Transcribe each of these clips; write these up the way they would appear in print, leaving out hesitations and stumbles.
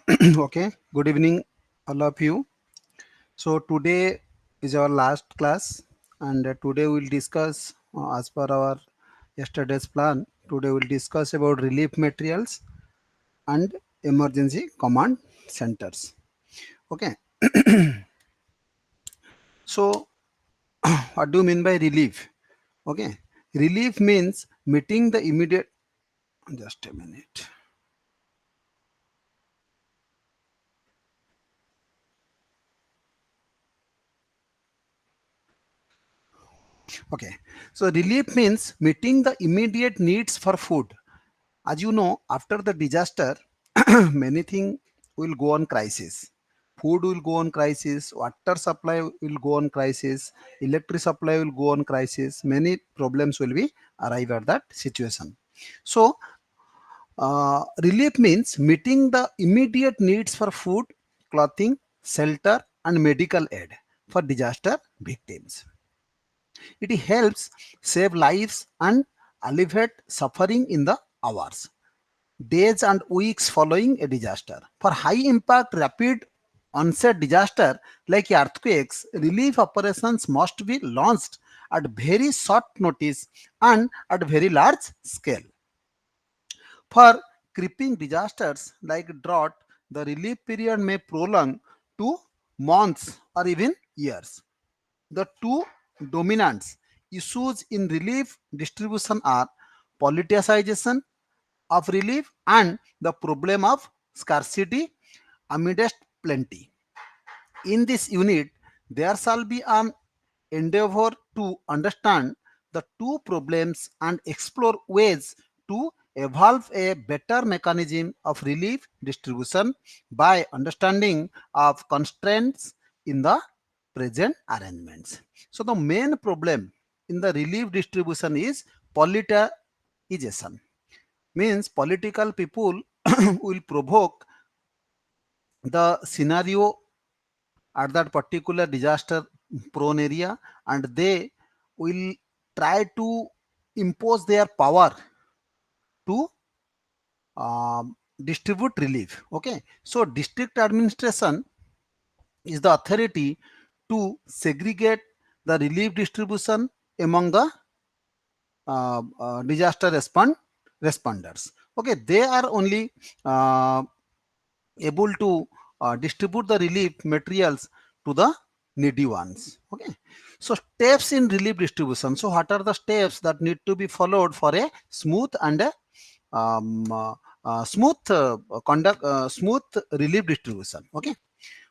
Okay, good evening, all of you. So, today is our last class, and today we'll discuss, as per our yesterday's plan, today we'll discuss about relief materials and emergency command centers. Okay, so what do you mean by relief? Okay, relief means meeting the immediate. Just a minute. Okay, so relief means meeting the immediate needs for food. As you know, after the disaster, many things will go on crisis. Food will go on crisis, water supply will go on crisis, electric supply will go on crisis. Many problems will be arrive at that situation. So, relief means meeting the immediate needs for food, clothing, shelter, and medical aid for disaster victims. It helps save lives and alleviate suffering in the hours, days and weeks following a disaster. For high impact rapid onset disaster like earthquakes, relief operations must be launched at very short notice and at very large scale. For creeping disasters like drought, the relief period may prolong to months or even years. The two dominant issues in relief distribution are politicization of relief and the problem of scarcity amidst plenty. In this unit, there shall be an endeavor to understand the two problems and explore ways to evolve a better mechanism of relief distribution by understanding of constraints in the present arrangements. So the main problem in the relief distribution is politicization. Means political people will provoke the scenario at that particular disaster prone area, and they will try to impose their power to distribute relief. Okay, so district administration is the authority to segregate the relief distribution among the disaster responders. Okay, they are only uh, able to distribute the relief materials to the needy ones. Okay, so steps in relief distribution. So what are the steps that need to be followed for a smooth and a smooth conduct smooth relief distribution? Okay,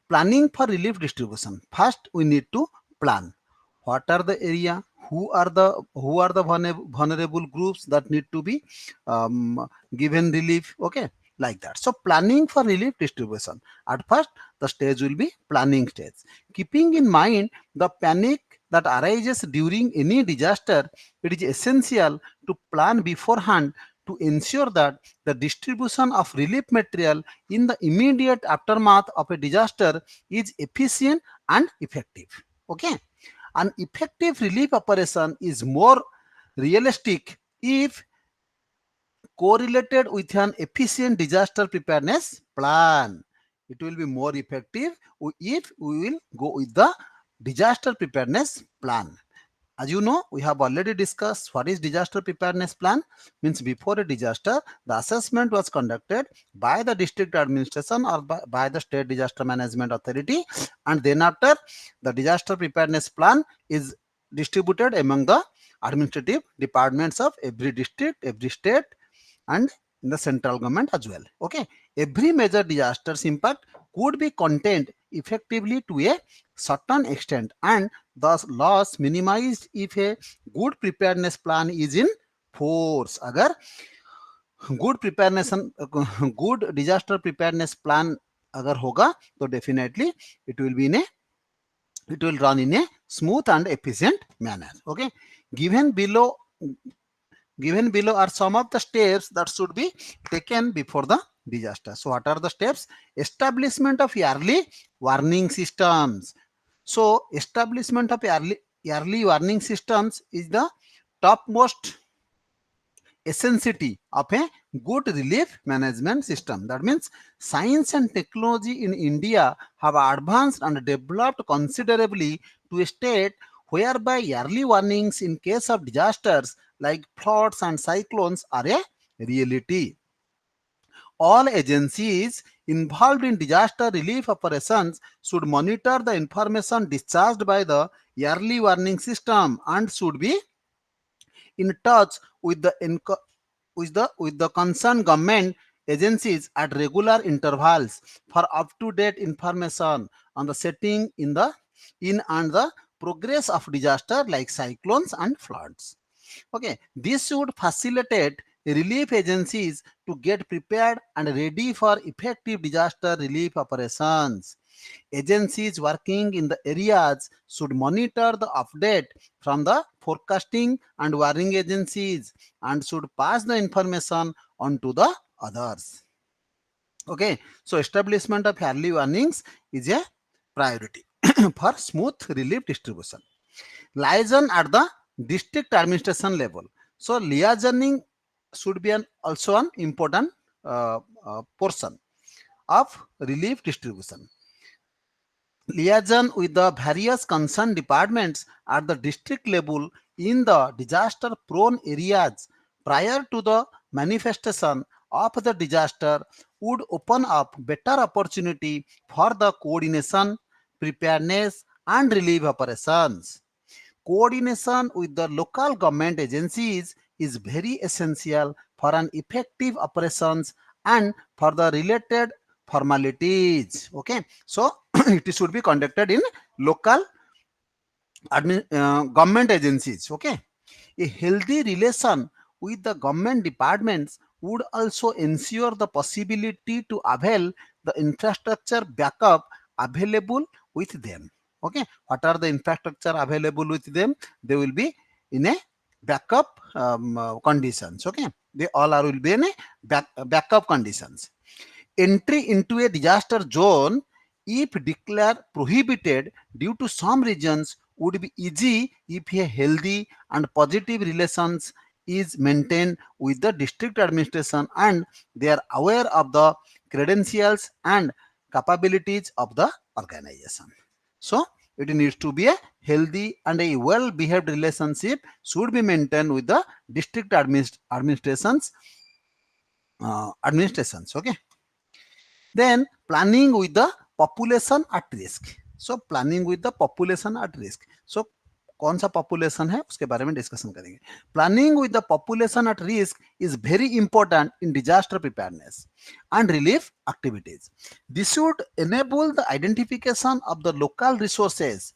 planning for relief distribution. First we need to plan what are the area, who are the vulnerable groups that need to be um, given relief. Okay, like that. So planning for relief distribution, at first the stage will be planning stage, keeping in mind the panic that arises during any disaster. It is essential to plan beforehand to ensure that the distribution of relief material in the immediate aftermath of a disaster is efficient and effective. Okay, an effective relief operation is more realistic if correlated with an efficient disaster preparedness plan. It will be more effective if we will go with the disaster preparedness plan. As you know, we have already discussed what is disaster preparedness plan. Means before a disaster, the assessment was conducted by the district administration or by the state disaster management authority, and then after, the disaster preparedness plan is distributed among the administrative departments of every district, every state, and in the central government as well. Okay, every major disaster's impact could be contained effectively to a certain extent and thus loss minimized if a good preparedness plan is in force. अगर good preparedness good disaster preparedness plan अगर होगा तो definitely it will be in a it will run in a smooth and efficient manner. Okay, given below given below are some of the steps that should be taken before the disaster. So what are the steps? Establishment of early warning systems. So establishment of early warning systems is the topmost essentiality of a good relief management system. That means science and technology in India have advanced and developed considerably to a state whereby early warnings in case of disasters like floods and cyclones are a reality. All agencies involved in disaster relief operations should monitor the information discharged by the early warning system and should be in touch with the concerned government agencies at regular intervals for up-to-date information on the setting in and the progress of disaster like cyclones and floods. Okay, this should facilitate relief agencies to get prepared and ready for effective disaster relief operations. Agencies working in the areas should monitor the update from the forecasting and warning agencies and should pass the information on to the others. Okay, so establishment of early warnings is a priority for smooth relief distribution. Liaison at the district administration level. So liaisoning should be also an important portion of relief distribution. Liaison with the various concerned departments at the district level in the disaster prone areas prior to the manifestation of the disaster would open up better opportunity for the coordination, preparedness and relief operations. Coordination with the local government agencies is very essential for an effective operations and for the related formalities. Okay, so it should be conducted in local government agencies. Okay, a healthy relation with the government departments would also ensure the possibility to avail the infrastructure backup available with them. Okay, what are the infrastructure available with them? They will be in a backup conditions. Okay, they all are will be in a backup conditions. Entry into a disaster zone, if declared prohibited due to some regions, would be easy if a healthy and positive relations is maintained with the district administration and they are aware of the credentials and capabilities of the organization. So it needs to be a healthy and a well behaved relationship should be maintained with the district administrations. Okay, then planning with the population at risk. So planning with the population at risk. So कौन सा population है उसके बारे में discussion करेंगे. Planning with the population at risk is very important in disaster preparedness and relief activities. This should enable the identification of the local resources.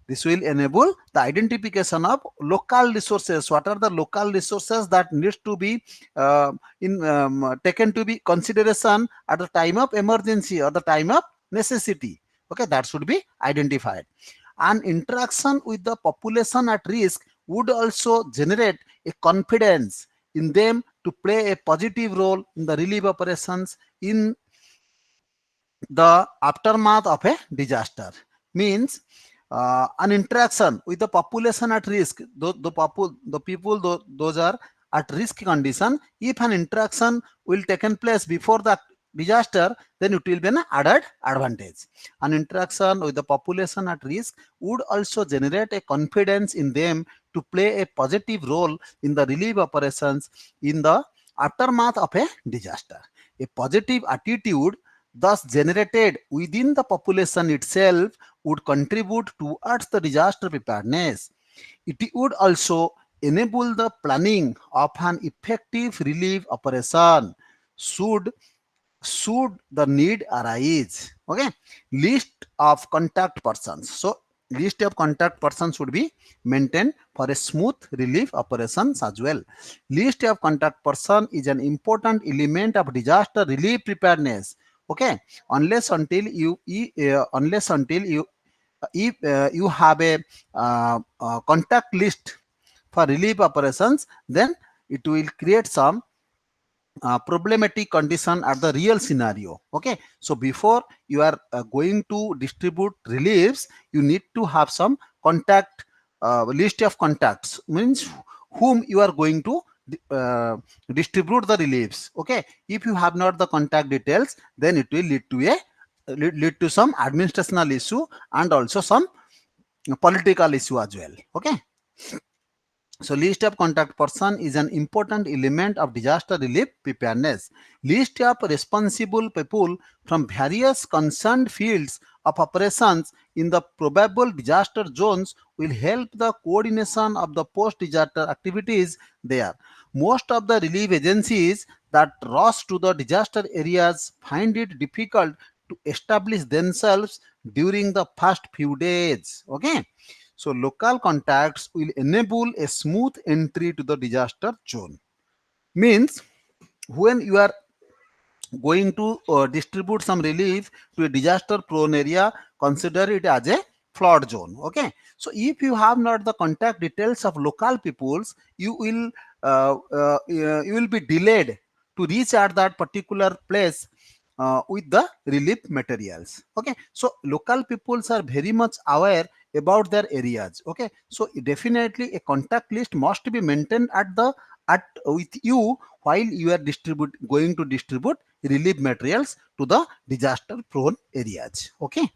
This will enable the identification of local resources. What are the local resources that needs to be taken to be consideration at the time of emergency or the time of necessity? Okay, that should be identified. An interaction with the population at risk would also generate a confidence in them to play a positive role in the relief operations in the aftermath of a disaster. Means an interaction with the population at risk, the people those are at risk condition. If an interaction will taken place before the disaster, then it will be an added advantage. An interaction with the population at risk would also generate a confidence in them to play a positive role in the relief operations in the aftermath of a disaster. A positive attitude thus generated within the population itself would contribute towards the disaster preparedness. It would also enable the planning of an effective relief operation should the need arise. Okay, list of contact persons. So list of contact persons should be maintained for a smooth relief operations as well. List of contact person is an important element of disaster relief preparedness. Okay, unless until you if you have a contact list for relief operations, then it will create some problematic condition at the real scenario. Okay, so before you are going to distribute reliefs, you need to have some contact list of contacts, means whom you are going to uh, distribute the reliefs. Okay, if you have not the contact details, then it will lead to a lead to some administrational issue and also some political issue as well. Okay, so list of contact person is an important element of disaster relief preparedness. List of responsible people from various concerned fields of operations in the probable disaster zones will help the coordination of the post-disaster activities there. Most of the relief agencies that rush to the disaster areas find it difficult to establish themselves during the first few days. Okay, so local contacts will enable a smooth entry to the disaster zone. Means when you are going to distribute some relief to a disaster prone area, consider it as a flood zone. Okay, so if you have not the contact details of local peoples, you will be delayed to reach at that particular place with the relief materials. Okay, so local peoples are very much aware about their areas. Okay, so definitely a contact list must be maintained at with you while you are going to distribute relief materials to the disaster prone areas. Okay,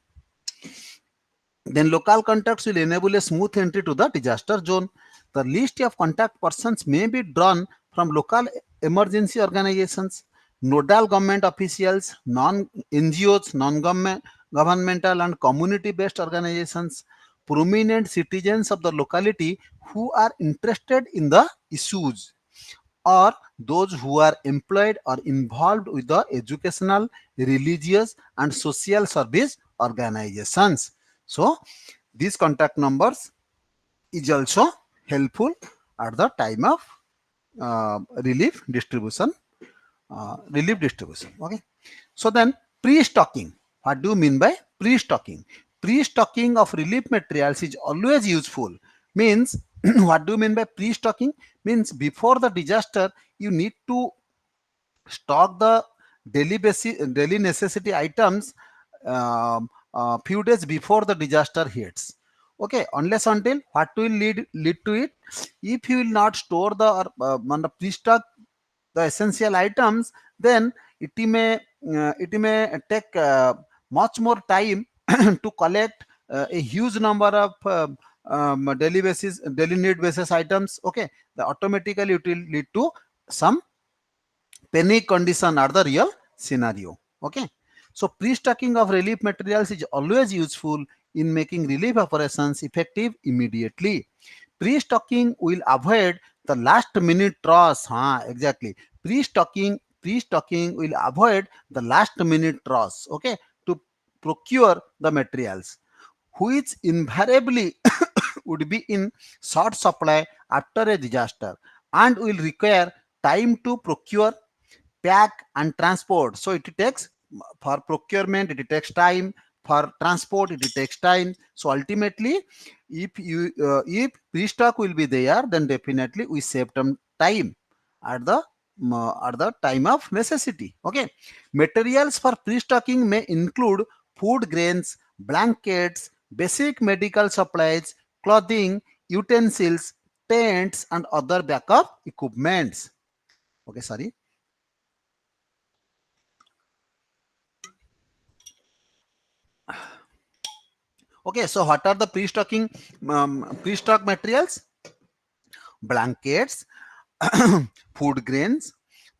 then local contacts will enable a smooth entry to the disaster zone. The list of contact persons may be drawn from local emergency organizations, nodal government officials, non NGOs, non-government governmental and community-based organizations, prominent citizens of the locality who are interested in the issues, or those who are employed or involved with the educational, religious and social service organizations. So these contact numbers is also helpful at the time of relief distribution. Okay, so then pre-stocking. What do you mean by pre-stocking? Pre-stocking of relief materials is always useful. Means what do you mean by pre-stocking? Means before the disaster you need to stock the daily necessity items few days before the disaster hits. Okay, unless until what will lead to it, if you will not store the pre-stock the essential items, then it may take much more time to collect a huge number of daily need basis items. Okay, the automatically it will lead to some panic condition are the real scenario. Okay, so pre-stocking of relief materials is always useful in making relief operations effective immediately. Pre-stocking will avoid the last minute truss. Exactly, pre-stocking will avoid the last minute truss. Okay, to procure the materials which invariably would be in short supply after a disaster and will require time to procure, pack and transport. So it takes, for procurement it takes time, for transport it takes time. So ultimately if pre-stock will be there, then definitely we save them time at the time of necessity. Okay, materials for pre-stocking may include food grains, blankets, basic medical supplies, clothing, utensils, tents and other backup equipments. Okay, sorry. Okay, so what are the pre-stock materials? Blankets, food grains,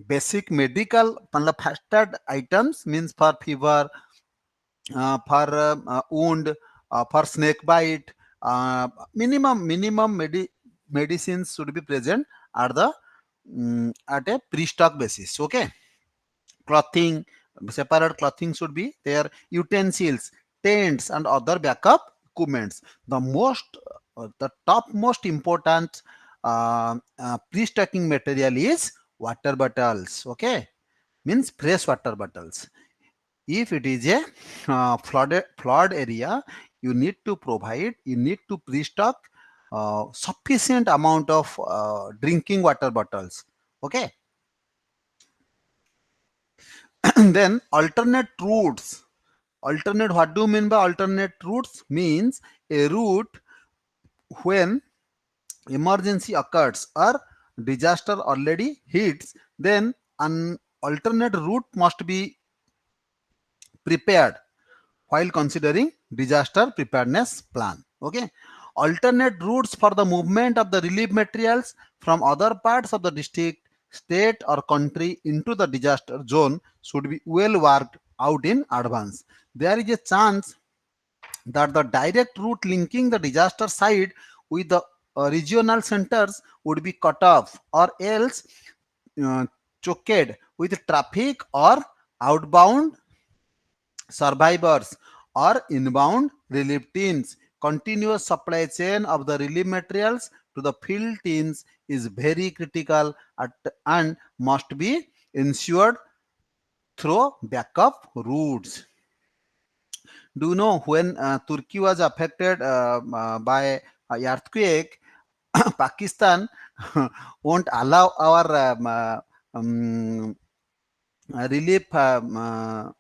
basic medical first aid items, means for fever, for wound, for snake bite, minimum medicines should be present at the at a pre-stock basis. Okay, clothing, separate clothing should be there, utensils, tents and other backup equipments. The top most important pre-stocking material is water bottles. Okay, means fresh water bottles. If it is a flood area, you need to pre-stock sufficient amount of drinking water bottles. Okay, then alternate routes. Alternate, what do you mean by alternate routes? Means a route when emergency occurs or disaster already hits, then an alternate route must be prepared while considering disaster preparedness plan. Okay, alternate routes for the movement of the relief materials from other parts of the district, state or country into the disaster zone should be well worked out in advance. There is a chance that the direct route linking the disaster site with the regional centers would be cut off, or else uh, choked with traffic, or outbound survivors or inbound relief teams. Continuous supply chain of the relief materials to the field teams is very critical and must be ensured through backup routes. Do you know when Turkey was affected by earthquake, Pakistan won't allow our um, relief mm,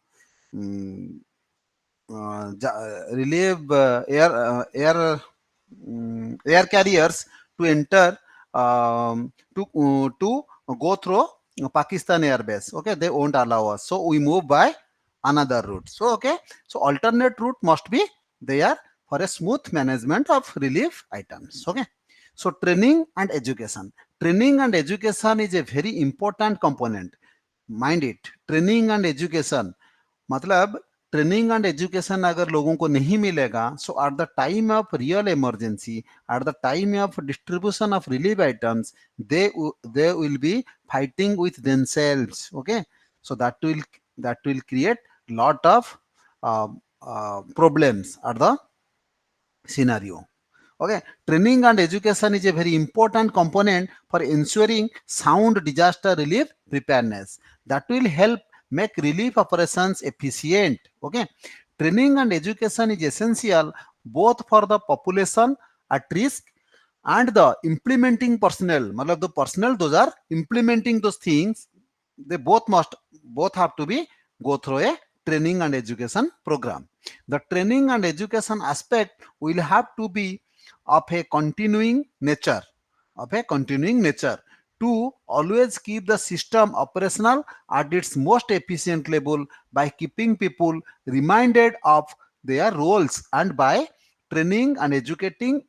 relief air carriers to enter to go through Pakistan airbase. Okay, they won't allow us, so we move by another route. So okay, so alternate route must be there for a smooth management of relief items. Okay, so training and education is a very important component. Mind it, training and education, मतलब training and education अगर लोगों को नहीं मिलेगा, so at the time of real emergency, at the time of distribution of relief items, they will be fighting with themselves. Okay, so that will create lot of problems at the scenario. Okay, training and education is a very important component for ensuring sound disaster relief preparedness. That will help make relief operations efficient. Okay, training and education is essential both for the population at risk and the implementing personnel. Matlab the personnel those are implementing those things, they both have to be go through a training and education program. The training and education aspect will have to be of a continuing nature, to always keep the system operational at its most efficient level by keeping people reminded of their roles and by training and educating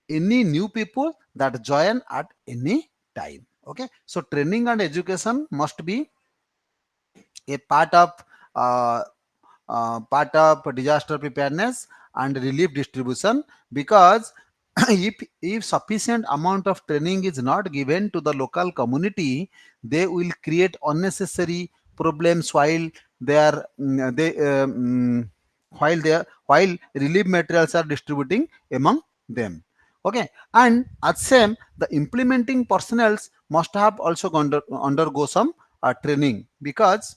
any new people that join at any time. Okay, so training and education must be a uh, part of disaster preparedness and relief distribution, because if sufficient amount of training is not given to the local community, they will create unnecessary problems they are mm, they while relief materials are distributing among them. Okay, and at same, the implementing personnels must have also undergo some training, because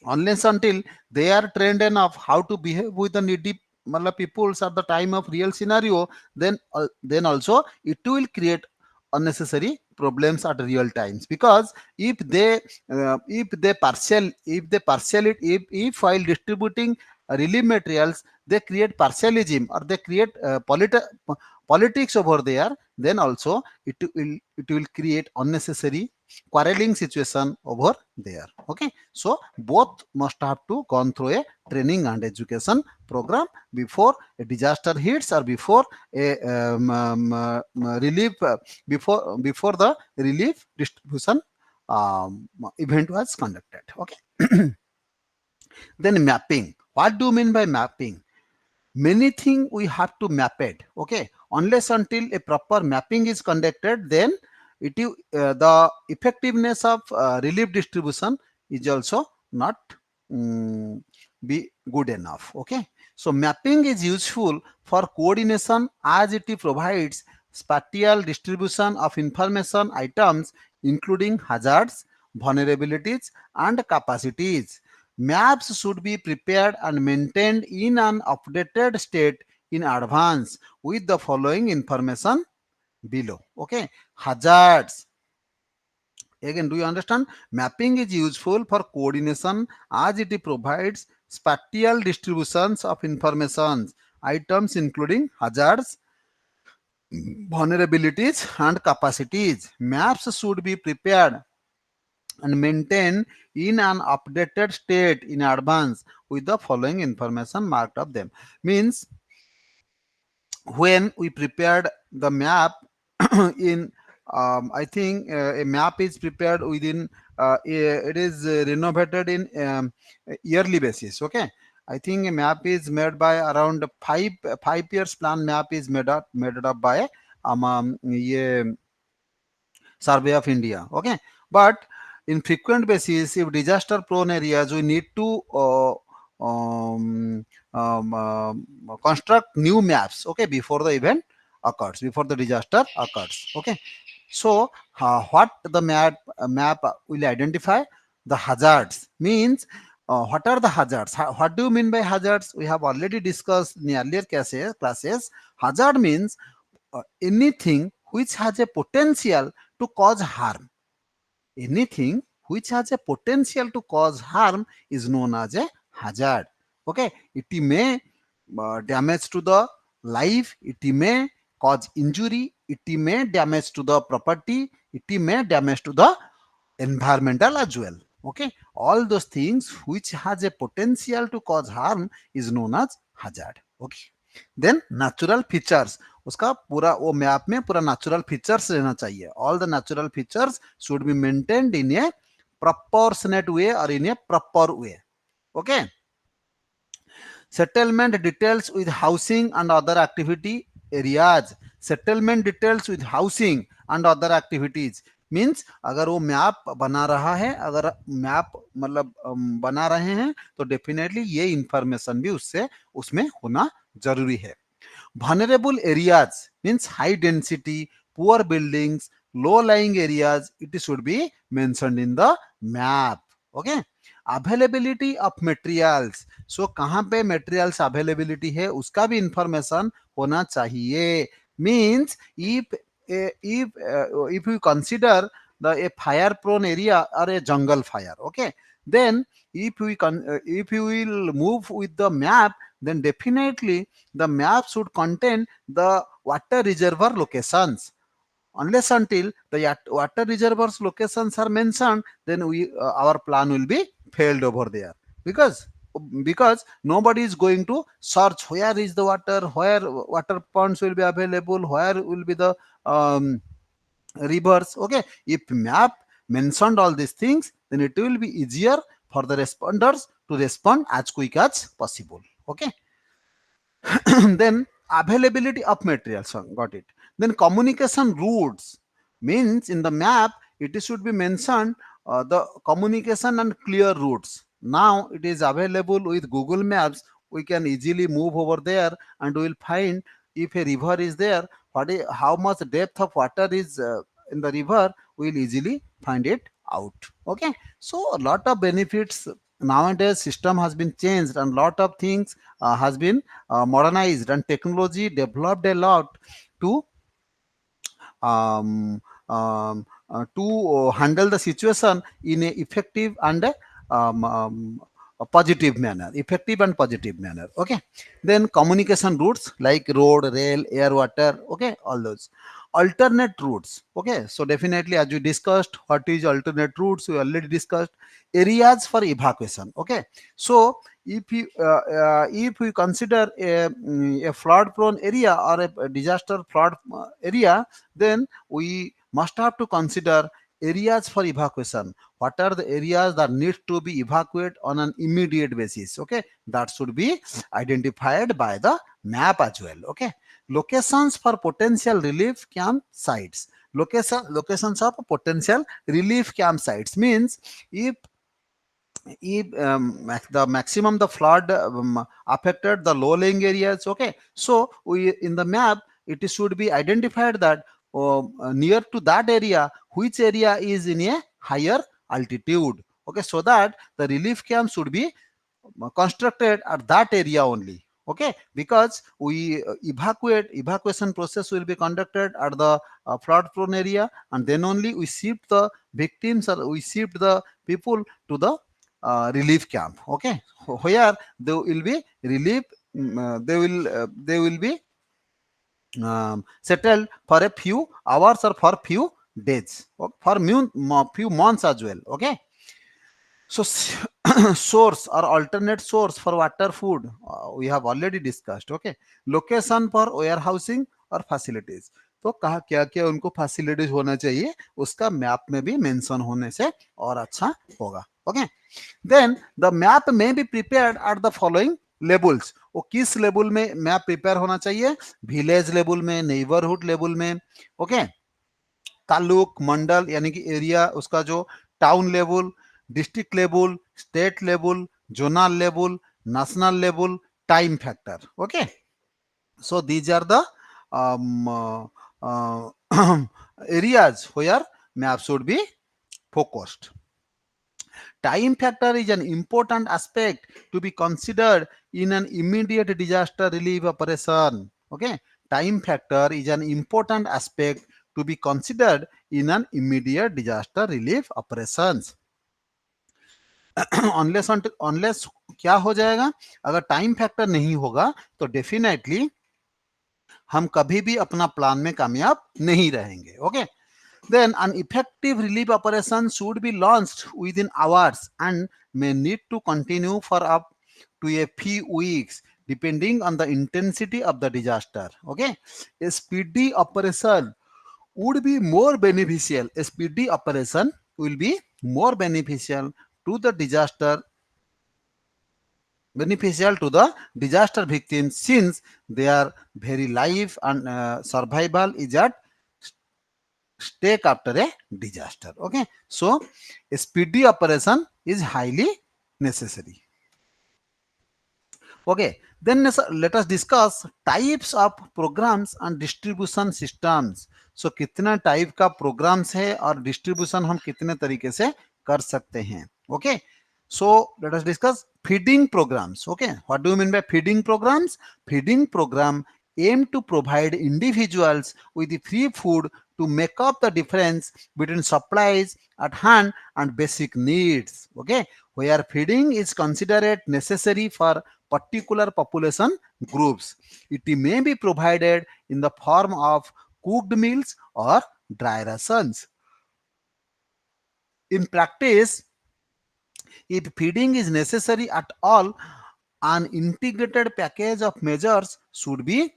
unless until they are trained enough how to behave with the needy peoples at the time of real scenario, then also it will create unnecessary problems at real times. Because if while distributing relief materials they create partialism, or they create politics over there, then also it will create unnecessary quarreling situation over there. Okay, so both must have to gone through a training and education program before a disaster hits, or before a relief before the relief distribution event was conducted. Okay, then mapping. What do you mean by mapping? Many things we have to map it. Okay, unless until a proper mapping is conducted, then the effectiveness of relief distribution is also not mm, be good enough. Okay, so mapping is useful for coordination, as it provides spatial distribution of information items, including hazards, vulnerabilities and capacities. Maps should be prepared and maintained in an updated state in advance with the following information below. Okay, hazards. Again, do you understand? Mapping is useful for coordination, as it provides spatial distributions of information items, including hazards, vulnerabilities and capacities. Maps should be prepared and maintained in an updated state in advance with the following information marked of them. Means when we prepared the map in I think a map is prepared within it is renovated in yearly basis. Okay, I think a map is made by around 5 years plan. Map is made up by yeah, Survey of India. Okay, but in frequent basis, if disaster prone areas, we need to um, construct new maps. Okay, before the event occurs, before the disaster occurs. Okay, so what the map will identify the hazards means. What are the hazards? What do you mean by hazards? We have already discussed in earlier classes. Hazard means anything which has a potential to cause harm. Anything which has a potential to cause harm is known as a hazard. Okay, it may damage to the life, it may cause injury, it may damage to the property, it may damage to the environmental as well. Okay, all those things which has a potential to cause harm is known as hazard. Okay, then natural features, उसका पूरा वो map में पूरा natural features रहना चाहिए. All the natural features should be maintained in A proportionate way or in a proper way. Okay, settlement details with housing and other activity areas. Settlement details with housing and other activities means अगर वो map बना रहा है, अगर map मतलब बना रहे हैं तो डेफिनेटली ये इंफॉर्मेशन भी उससे उसमें होना जरूरी है. Vulnerable areas means high density, poor buildings, low lying areas. It should be mentioned in the map. Okay. Availability of materials. So कहाँ पे materials availability है उसका भी information होना चाहिए. Means if you consider a fire prone area or a jungle fire, okay, then if you will move with the map, then definitely the map should contain the water reservoir locations. Unless until the water reservoirs locations are mentioned, then our plan will be failed over there, because nobody is going to search where is the water, where water ponds will be available, where will be the um, rivers. Okay, if map mentioned all these things, then it will be easier for the responders to respond as quick as possible. Okay. Then availability of materials, got it. Then communication routes means in the map it should be mentioned the communication and clear routes. Now it is available with Google Maps. We can easily move over there and we will find if a river is there, how much depth of water is in the river, we will easily find it out. Okay, so a lot of benefits. Nowadays system has been changed and lot of things has been modernized, and technology developed a lot to um, handle the situation in a effective and a positive manner, effective and positive manner. Okay, then communication routes like road, rail, air, water. Okay, all those alternate routes. Okay, so definitely as we discussed, what is alternate routes we already discussed. Areas for evacuation. Okay, so if we consider a flood prone area or a disaster flood area, then we must have to consider areas for evacuation. What are the areas that need to be evacuated on an immediate basis? Okay, that should be identified by the map as well. Okay, locations for potential relief campsites. Locations of potential relief campsites means if the maximum the flood affected the low lying areas. Okay, so we in the map it should be identified that near to that area which area is in a higher altitude. Okay, so that the relief camp should be constructed at that area only. Okay, because we evacuation process will be conducted at the flood prone area, and then only we shift the victims or we shift the people to the relief camp. Okay, where they will be relief, they will be settled for a few hours or for few days, or for few months as well. Okay. So source or alternate source for water, food, we have already discussed. Okay. Location for warehousing or facilities. तो कहा क्या क्या उनको facilities होना चाहिए, उसका map में भी मेंशन होने से और अच्छा होगा. ओके. देन द मैप में be prepared at the following levels. वो किस लेवल में मैप प्रिपेयर होना चाहिए? विलेज लेवल में, नेबरहुड लेवल में. ओके. तालुक, मंडल यानी कि एरिया उसका जो, town level, district level, state level, zonal level, national level, time factor. Okay. So these are the areas where map should be focused. Time factor is an important aspect to be considered in an immediate disaster relief operation. Okay, time factor is an important aspect to be considered in an immediate disaster relief operations. Unless क्या हो जाएगा, अगर time factor नहीं होगा तो definitely हम कभी भी अपना प्लान में कामयाब नहीं रहेंगे. Okay. Then an effective relief operation should be launched within hours and may need to continue for up to a few weeks depending on the intensity of the disaster. Okay. A speedy operation would be more beneficial. A speedy operation will be more beneficial to the disaster victims since their very life and survival is at stake after a disaster. Okay. So a speedy operation is highly necessary. Okay. Then let us discuss types of programs and distribution systems. So कितना type का programmes है और distribution हम कितने तरीके से कर सकते हैं. Okay. So let us discuss feeding programs. Okay. What do you mean by feeding programs? Feeding program aim to provide individuals with the free food to make up the difference between supplies at hand and basic needs. Okay. Where feeding is considered necessary for particular population groups, it may be provided in the form of cooked meals or dry rations. In practice, if feeding is necessary at all, an integrated package of measures should be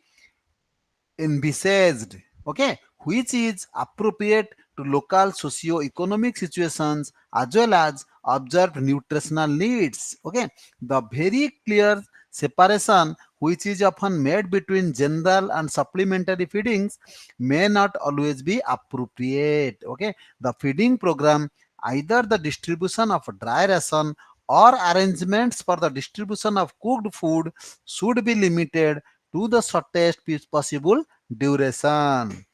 envisaged, okay, which is appropriate to local socio-economic situations as well as observed nutritional needs. Okay, the very clear separation which is often made between general and supplementary feedings may not always be appropriate. Okay, the feeding program, either the distribution of dry ration or arrangements for the distribution of cooked food, should be limited to the shortest possible duration.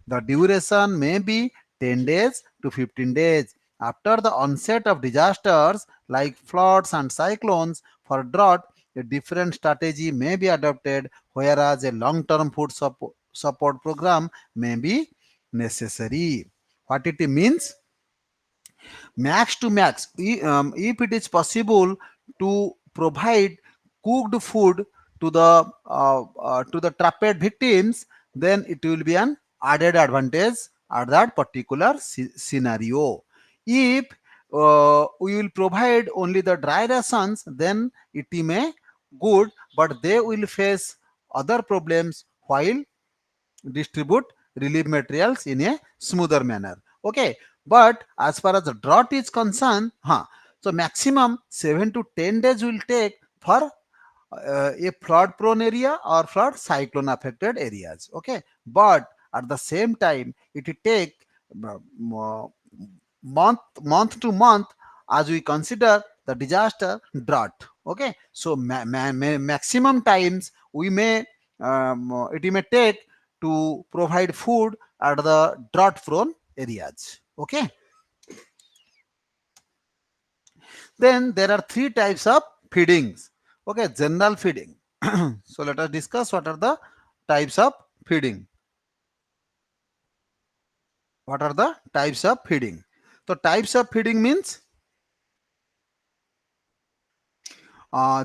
The duration may be 10 days to 15 days. After the onset of disasters like floods and cyclones, for drought, a different strategy may be adopted, whereas a long-term food support program may be necessary. What it means? Max to max. If it is possible to provide cooked food to the trapped victims, then it will be an added advantage at that particular scenario. If we will provide only the dry rations, then it may good, but they will face other problems while distribute relief materials in a smoother manner. Okay, but as far as the drought is concerned, so maximum 7 to 10 days will take for a flood prone area or flood cyclone affected areas. Okay, but at the same time it will take uh, month to month as we consider the disaster drought. Okay, so maximum times we may it may take to provide food at the drought prone areas. Okay, then there are three types of feedings. Okay, general feeding. So let us discuss what are the types of feeding. What are the types of feeding? So types of feeding means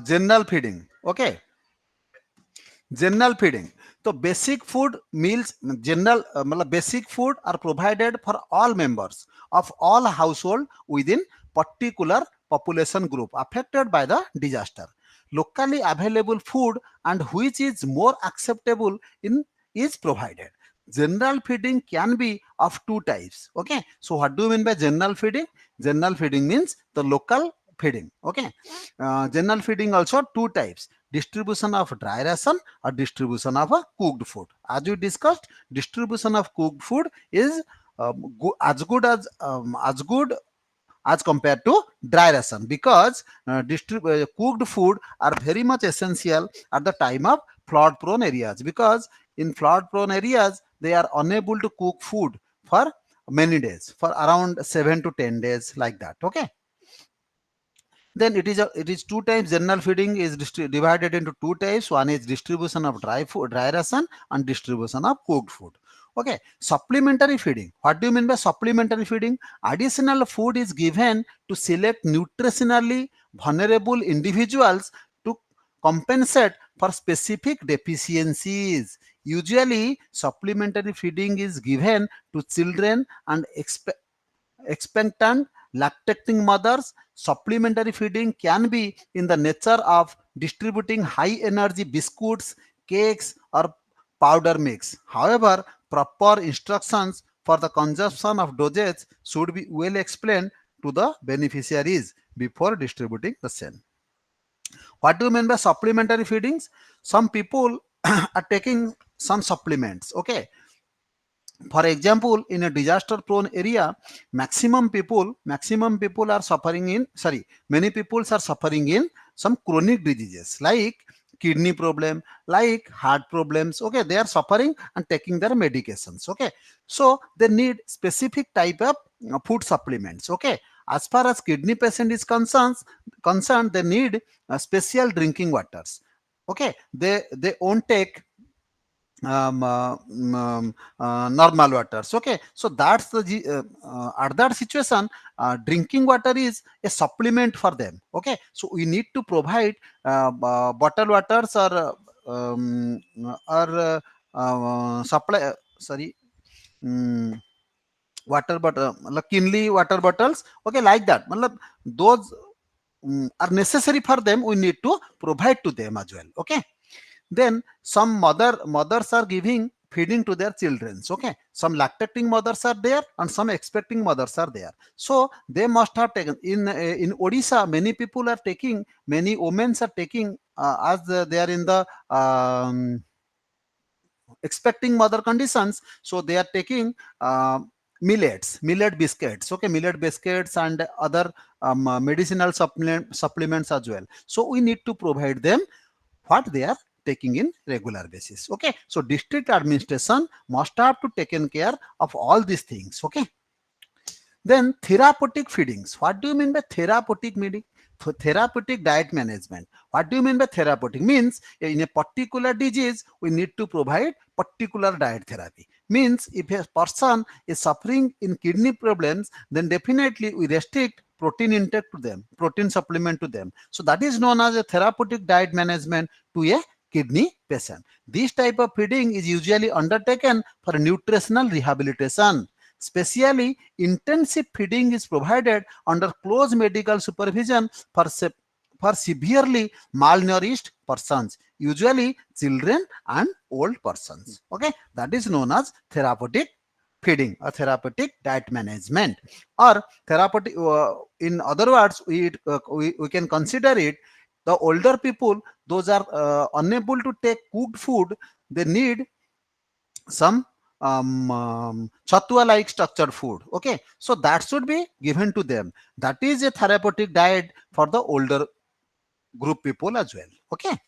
general feeding. Okay, general feeding. So basic food meals, general मतलब basic food are provided for all members of all household within particular population group affected by the disaster. Locally available food and which is more acceptable in is provided. General feeding can be of two types. Okay, so what do you mean by general feeding? General feeding means the local feeding. Okay, general feeding also two types: distribution of dry ration or distribution of a cooked food. As we discussed, distribution of cooked food is as good as compared to dry ration, because cooked food are very much essential at the time of flood prone areas, because in flood prone areas they are unable to cook food for many days, for around 7 to 10 days, like that. Okay, then it is two types. General feeding is divided into two types. One is distribution of dry food, dry ration, and distribution of cooked food. Okay, supplementary feeding. What do you mean by supplementary feeding? Additional food is given to select nutritionally vulnerable individuals to compensate for specific deficiencies. Usually supplementary feeding is given to children and expectant lactating mothers. Supplementary feeding can be in the nature of distributing high energy biscuits, cakes, or powder mix. However, proper instructions for the consumption of dosage should be well explained to the beneficiaries before distributing the same. What do you mean by supplementary feedings? Some people are taking some supplements. Okay, for example, in a disaster prone area, maximum people are suffering in, sorry, many people are suffering in some chronic diseases like kidney problem, like heart problems. Okay, they are suffering and taking their medications. Okay, so they need specific type of food supplements. Okay, as far as kidney patient is concerned, they need special drinking waters. Okay, they won't take normal waters. Okay, so that's the at that situation, drinking water is a supplement for them. Okay, so we need to provide bottled waters um, or supply sorry um, water bottle, kinley water bottles. Okay, like that. Those are necessary for them, we need to provide to them as well. Okay, then some mothers are giving feeding to their children. Okay, some lactating mothers are there and some expecting mothers are there, so they must have taken in Odisha. Many people are taking, many women are taking, as they are in the expecting mother conditions, so they are taking millet biscuits. Okay, millet biscuits and other medicinal supplements as well, so we need to provide them what they are taking in regular basis. Okay, so district administration must have to taken care of all these things. Okay, then therapeutic feedings. What do you mean by therapeutic feeding? Therapeutic diet management. What do you mean by therapeutic? Means in a particular disease, we need to provide particular diet therapy. Means if a person is suffering in kidney problems, then definitely we restrict protein intake to them, protein supplement to them. So that is known as a therapeutic diet management to a kidney patient. This type of feeding is usually undertaken for nutritional rehabilitation. Specially, intensive feeding is provided under close medical supervision for severely malnourished persons, usually children and old persons. Okay, that is known as therapeutic feeding or therapeutic diet management, or therapeutic. In other words, we can consider it the older people, those are unable to take cooked food. They need some chatua like structured food. Okay, so that should be given to them. That is a therapeutic diet for the older group people as well. Okay,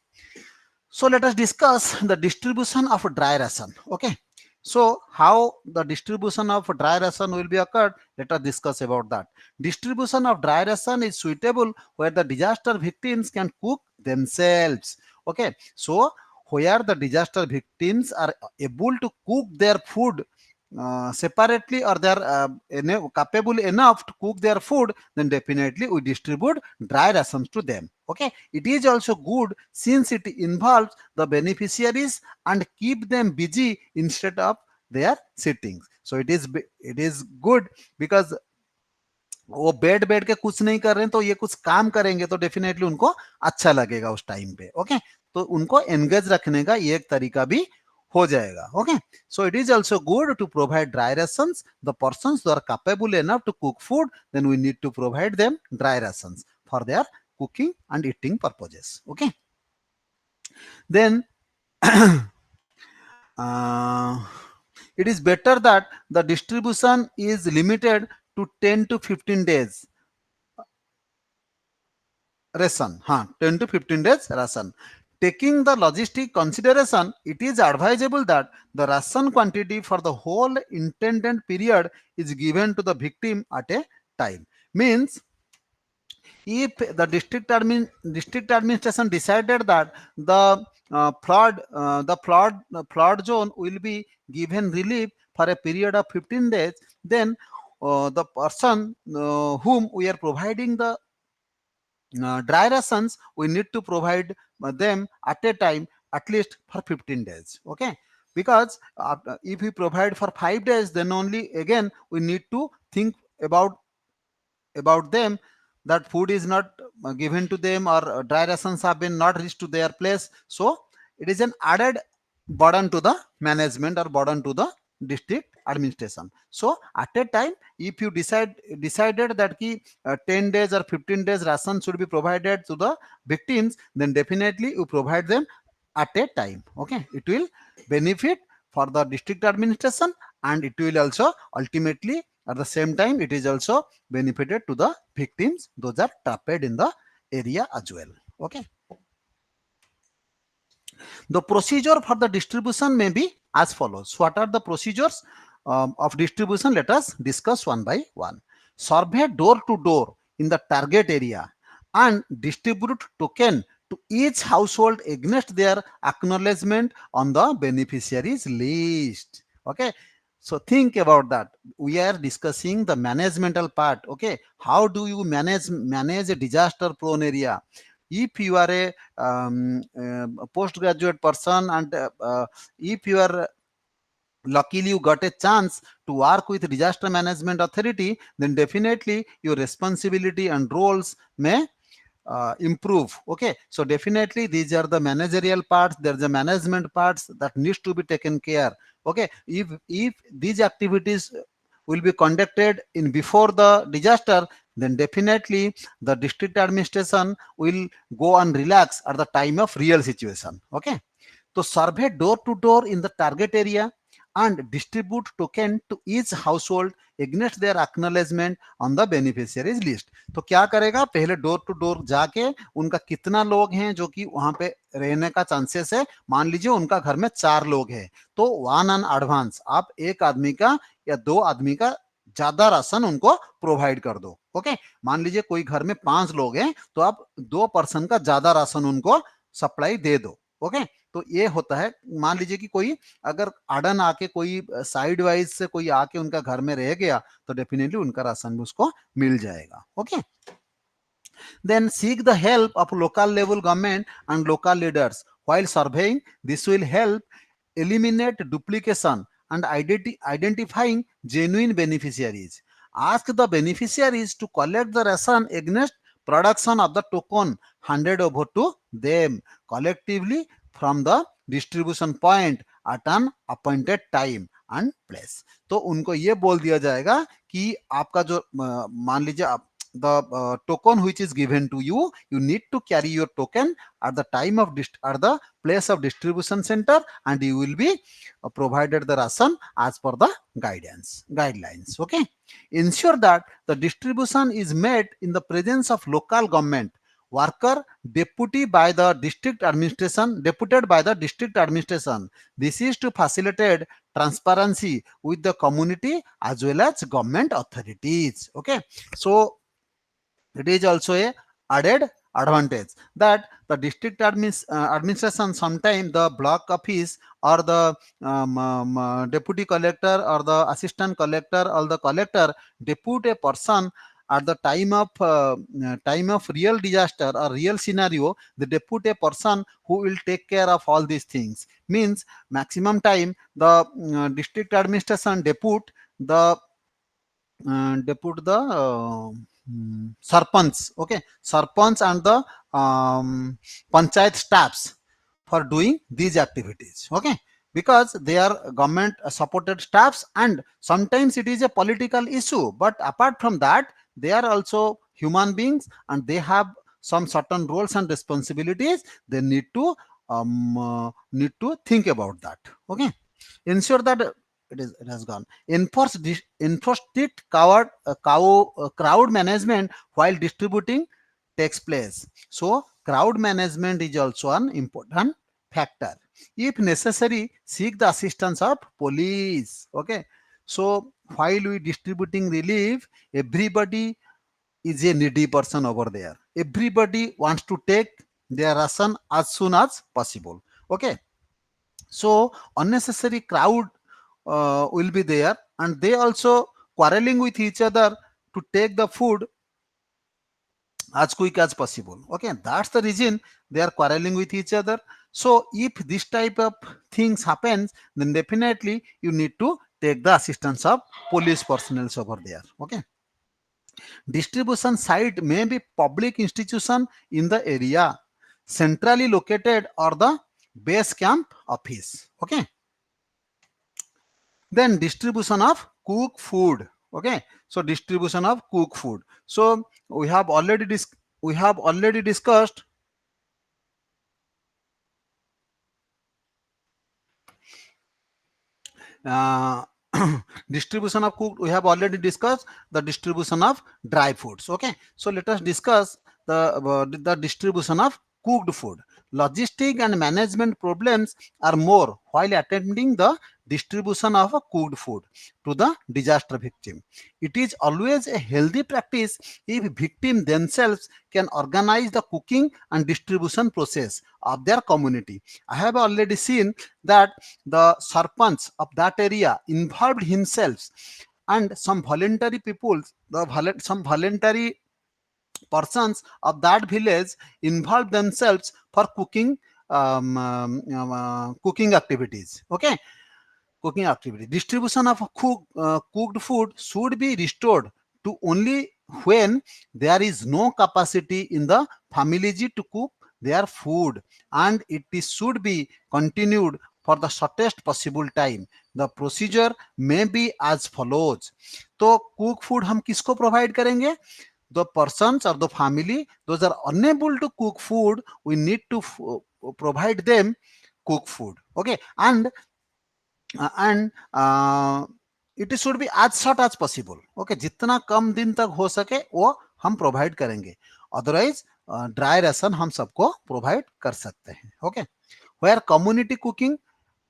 so let us discuss the distribution of dry ration. Okay, so how the distribution of dry ration will be occurred, let us discuss about that. Distribution of dry ration is suitable where the disaster victims can cook themselves. Okay, so where the disaster victims are able to cook their food separately, or they are capable enough to cook their food, then definitely we distribute dry rations to them. Okay, it is also good since it involves the beneficiaries and keep them busy instead of their sitting. So it is good because वो बैठ बैठ के कुछ नहीं कर रहे हैं, तो ये कुछ काम करेंगे तो डेफिनेटली उनको अच्छा लगेगा उस टाइम पे. ओके, तो उनको एंगेज रखने का ये एक तरीका भी हो जाएगा. Okay, so it is also good to provide dry rations. The persons who are capable enough to cook food, then we need to provide them dry rations for their cooking and eating purposes. Okay, then uh, it is better that the distribution is limited to 10 to 15 days ration. 10 to 15 days ration. Taking the logistic consideration, it is advisable that the ration quantity for the whole intended period is given to the victim at a time. Means, if the district administration decided that the flood zone will be given relief for a period of 15 days, then the person whom we are providing the dry rations, we need to provide them at a time at least for 15 days. Okay, because if we provide for 5 days, then only again we need to think about them, that food is not given to them, or dry rations have been not reached to their place. So it is an added burden to the management or burden to the district administration. So at a time, if you decided that 10 days or 15 days ration should be provided to the victims, then definitely you provide them at a time. Okay, it will benefit for the district administration, and it will also ultimately at the same time it is also benefited to the victims, those are trapped in the area as well. Okay, the procedure for the distribution may be as follows. What are the procedures of distribution? Let us discuss one by one. Survey door to door in the target area and distribute token to each household against their acknowledgement on the beneficiaries list. Okay, so think about that. We are discussing the managemental part. Okay, how do you manage a disaster prone area? If you are a postgraduate person, and if you are luckily you got a chance to work with disaster management authority, then definitely your responsibility and roles may improve. Okay, so definitely these are the managerial parts, there's the management parts that needs to be taken care. Okay, if these activities will be conducted in before the disaster, then definitely the district administration will go and relax at the time of real situation. Okay, so survey door to door in the target area and distribute token to each household against their acknowledgement on the beneficiaries list. तो क्या करेगा, पहले door to door जाके उनका कितना लोग हैं जो कि वहां पे रहने का चांसेस है. मान लीजिए उनका घर में 4 लोग हैं, तो वन ऑन एडवांस आप एक आदमी का या 2 आदमी का ज्यादा राशन उनको प्रोवाइड कर दो. ओके, मान लीजिए कोई घर में 5 लोग हैं, तो आप 2 पर्सन का ज्यादा राशन उनको सप्लाई दे दो. ओके, तो ये होता है. मान लीजिए कि कोई अगर अडन आके कोई साइड वाइज से कोई आके उनका घर में रह गया, तो डेफिनेटली उनका राशन भी उसको मिल जाएगा. Okay, then seek the help of local level government and local leaders while surveying. This will help eliminate duplication and identifying genuine beneficiaries. Ask the beneficiaries to collect the ration against production of the token handed over to them collectively from the distribution point at an appointed time and place. तो उनको ये बोल दिया जाएगा कि आपका जो मान लीजिए आप the token which is given to you, you need to carry your token at the time of at the place of distribution center, and you will be provided the ration as per the guidelines. Okay, ensure that the distribution is made in the presence of local government worker deputed by the district administration. This is to facilitate transparency with the community as well as government authorities. Okay, so it is also a added advantage that the district administration, sometime the block office or the deputy collector or the assistant collector or the collector depute a person at the time of real disaster or real scenario. The depute a person who will take care of all these things. Means maximum time the district administration the they put the sarpanch, okay, sarpanch and the panchayat staffs for doing these activities, okay, because they are government supported staffs, and sometimes it is a political issue, but apart from that they are also human beings and they have some certain roles and responsibilities. They need to think about that, okay. Ensure that it has gone. Enforce strict crowd management while distributing takes place. So crowd management is also an important factor. If necessary, seek the assistance of police. Okay. So while we distributing relief, everybody is a needy person over there. Everybody wants to take their ration as soon as possible. Okay. So unnecessary crowd will be there, and they also quarreling with each other to take the food as quick as possible. Okay, that's the reason they are quarreling with each other. So if this type of things happens, then definitely you need to take the assistance of police personnel over there. Okay, distribution site may be public institution in the area, centrally located, or the base camp office. Okay, then distribution of cook food. Okay, so distribution of cook food. So we have already discussed uh, distribution of cooked. We have already discussed the distribution of dry foods. Okay, so let us discuss the distribution of cooked food. Logistic and management problems are more while attending the distribution of a cooked food to the disaster victim. It is always a healthy practice if victims themselves can organize the cooking and distribution process of their community. I have already seen that the sarpanch of that area involved himself, and some voluntary people, some voluntary persons of that village involved themselves for cooking activities. Okay, cooking activity. Distribution of cooked food should be restored to only when there is no capacity in the family to cook their food, and should be continued for the shortest possible time. The procedure may be as follows. तो cook food हम किसको provide करेंगे? The persons or the family those are unable to cook food, we need to provide them cook food. Okay, and it should be as short as possible. Okay, जितना कम दिन तक हो सके वो हम प्रोवाइड करेंगे, अदरवाइज ड्राई राशन हम सबको प्रोवाइड कर सकते हैं. Okay, where community cooking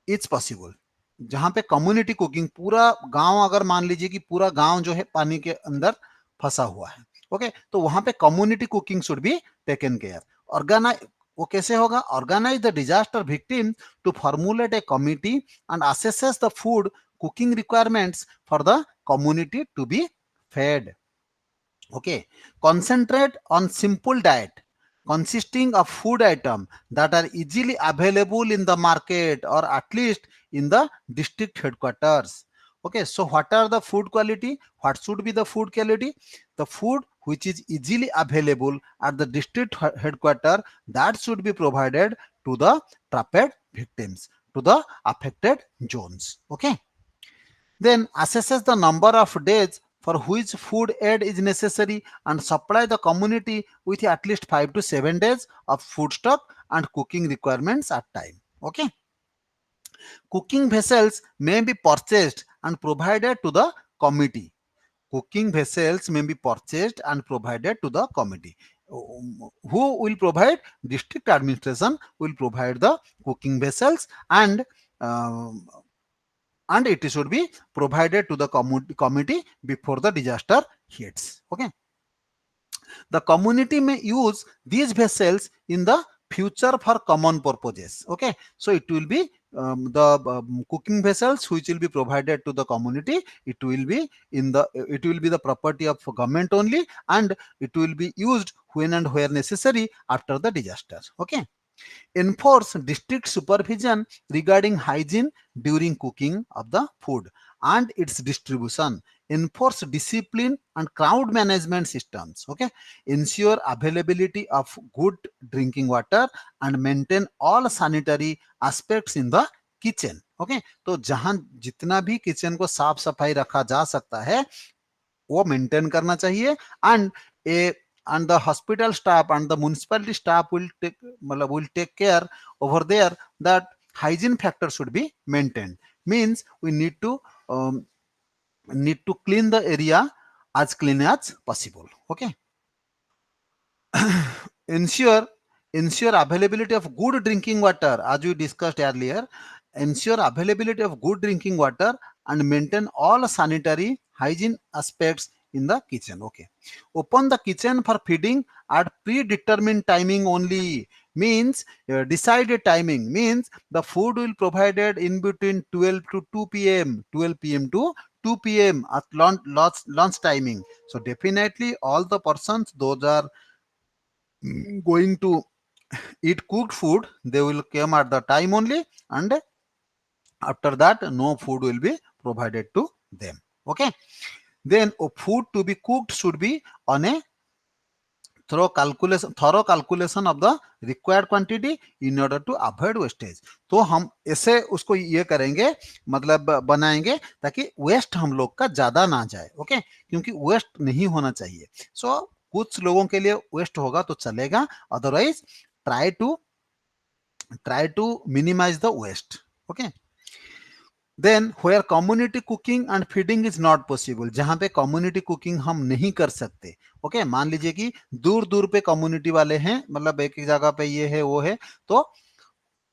is possible, जहां पे कम्युनिटी कुकिंग पूरा गांव, अगर मान लीजिए कि पूरा गांव जो है पानी के अंदर फंसा हुआ है, ओके, तो वहां पे community cooking should be taken care. Organise वो कैसे होगा? Organise the disaster victim to formulate a committee and assesses the food cooking requirements for the community to be fed. Okay, concentrate on simple diet consisting of food items that are easily available in the market or at least in the district headquarters. Okay, so what are the food quality? What should be the food quality? The food which is easily available at the district headquarters, that should be provided to the trapped victims, to the affected zones. Okay, then assesses the number of days for which food aid is necessary and supply the community with at least 5 to 7 days of food stock and cooking requirements at time. Okay, cooking vessels may be purchased and provided to the committee. Cooking vessels may be purchased and provided to the committee. Who will provide? District administration will provide the cooking vessels, um, and it should be provided to the committee before the disaster hits. Okay, The community may use these vessels in the future for common purposes. Okay, so it will be the cooking vessels which will be provided to the community. It will be the property of government only, and it will be used when and where necessary after the disaster. Okay, enforce district supervision regarding hygiene during cooking of the food and its distribution, enforce discipline and crowd management systems. Okay, ensure availability of good drinking water and maintain all sanitary aspects in the kitchen. Okay, तो जहां जितना भी kitchen को साफ सफाई रखा जा सकता है वो मेंटेन करना चाहिए. And A and the hospital staff and the municipality staff will take care over there that hygiene factor should be maintained. Means we um, need to clean the area as clean as possible. Okay, ensure ensure availability of good drinking water, as we discussed earlier. Ensure availability of good drinking water and maintain all sanitary hygiene aspects in the kitchen. Okay, open the kitchen for feeding at predetermined timing only. Means decided timing, means the food will provided in between 12 to 2 p.m 12 p.m to 2 p.m at lunch timing. So definitely all the persons those are going to eat cooked food, they will come at the time only, and after that no food will be provided to them. Okay, then food to be cooked should be on a thorough calculation of the required quantity in order to avoid wastage. तो हम ऐसे उसको ये करेंगे, मतलब बनाएंगे ताकि waste हम लोग का ज्यादा ना जाए. ओके, क्योंकि वेस्ट नहीं होना चाहिए. सो कुछ लोगों के लिए वेस्ट होगा तो चलेगा, otherwise try to minimize the waste. Okay, then where community cooking and feeding is not possible, जहां पे community cooking हम नहीं कर सकते. ओके, मान लीजिए कि दूर दूर पे कम्युनिटी वाले हैं, मतलब एक एक जगह पे ये है वो है, तो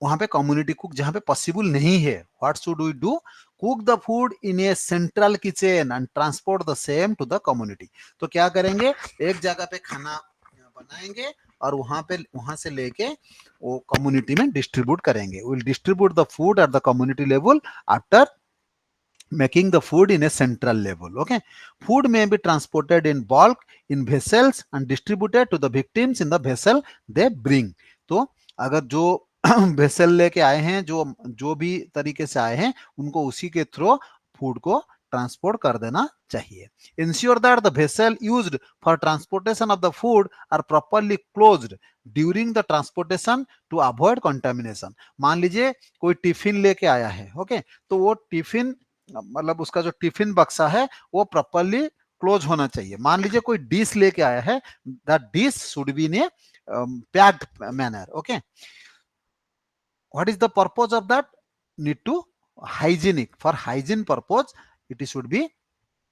वहां पे कम्युनिटी कुक जहां पे पॉसिबल नहीं है, what should we do? Cook the food in a central kitchen and transport the same to the community. तो क्या करेंगे, एक जगह पे खाना बनाएंगे और वहां से लेके वो कम्युनिटी में डिस्ट्रीब्यूट करेंगे. Will distribute the food at the community level after making the food in a central level. Okay, food may be transported in bulk in vessels and distributed to the victims in the vessel they bring. तो अगर जो vessel लेके आए हैं, जो जो भी तरीके से आए हैं, उनको उसी के थ्रू फूड को ट्रांसपोर्ट कर देना चाहिए. Ensure that the vessel used for transportation of the food are properly closed during the transportation to avoid contamination. मान लीजिए कोई टिफिन लेके आया है, ओके, तो वो टिफिन, मतलब उसका जो टिफिन बक्सा है वो प्रॉपरली क्लोज होना चाहिए. मान लीजिए कोई डिश लेके आया है, that dish should be in A packed manner. Okay, what is the purpose of that? Need to hygienic, for hygiene purpose it should be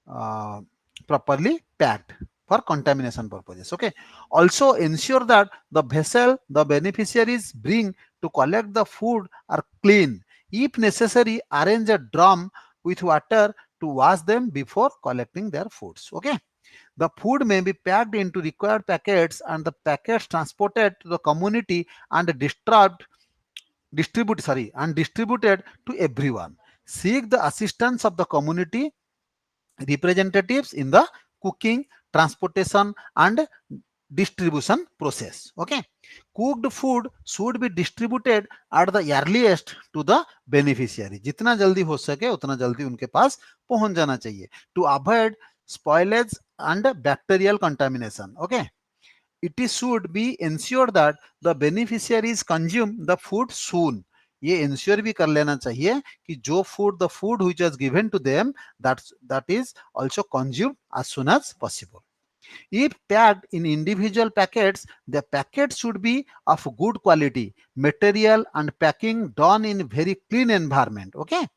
uh, properly packed for contamination purposes. Okay, also ensure that the vessel the beneficiaries bring to collect the food are clean. If necessary, arrange a drum with water to wash them before collecting their foods. Okay, the food may be packed into required packets and the packets transported to the community and distributed to everyone. Seek the assistance of the community representatives in the cooking, transportation and distribution process. Okay, cooked food should be distributed at the earliest to the beneficiary. जितना जल्दी हो सके उतना जल्दी उनके पास पहुंच जाना चाहिए. To avoid spoilage and bacterial contamination. Okay, it should be ensured that the beneficiaries consume the food soon. ये इंश्योर भी कर लेना चाहिए कि जो food the food which was given to them, that is also consumed as soon as possible. If packed in individual packets, the packets should be of good quality material and packing done in very clean environment. Okay,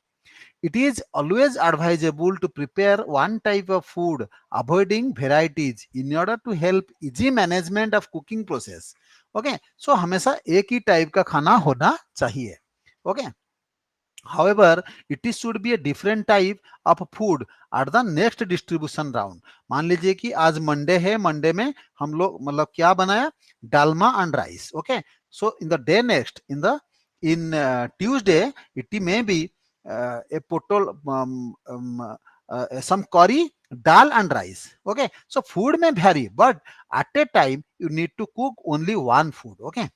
it is always advisable to prepare one type of food, avoiding varieties in order to help easy management of cooking process. Okay, so हमेशा एक ही type का खाना होना चाहिए. Okay, However, it is should be a different type of food at the next distribution round. मान लीजिए कि आज मंडे है, मंडे में हम लोग मतलब क्या बनाया, Dalma and rice. Okay, so in the day next in Tuesday it may be a potol some curry, dal and rice. Okay, so food may vary, but at a time you need to cook only one food. Okay,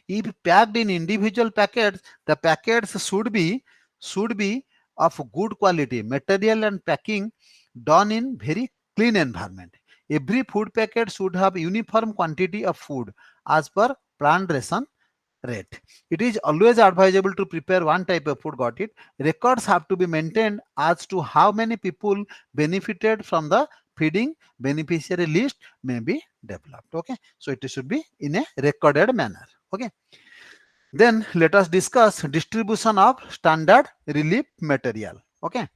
if packed in individual packets, the packets should be of good quality material and packing done in very clean environment. Every food packet should have uniform quantity of food as per planned ration rate. It is always advisable to prepare one type of food. Got it? Records have to be maintained as to how many people benefited from the feeding. Beneficiary list may be developed. Okay, so it should be in a recorded manner. Okay, then let us discuss distribution of standard relief material. Okay,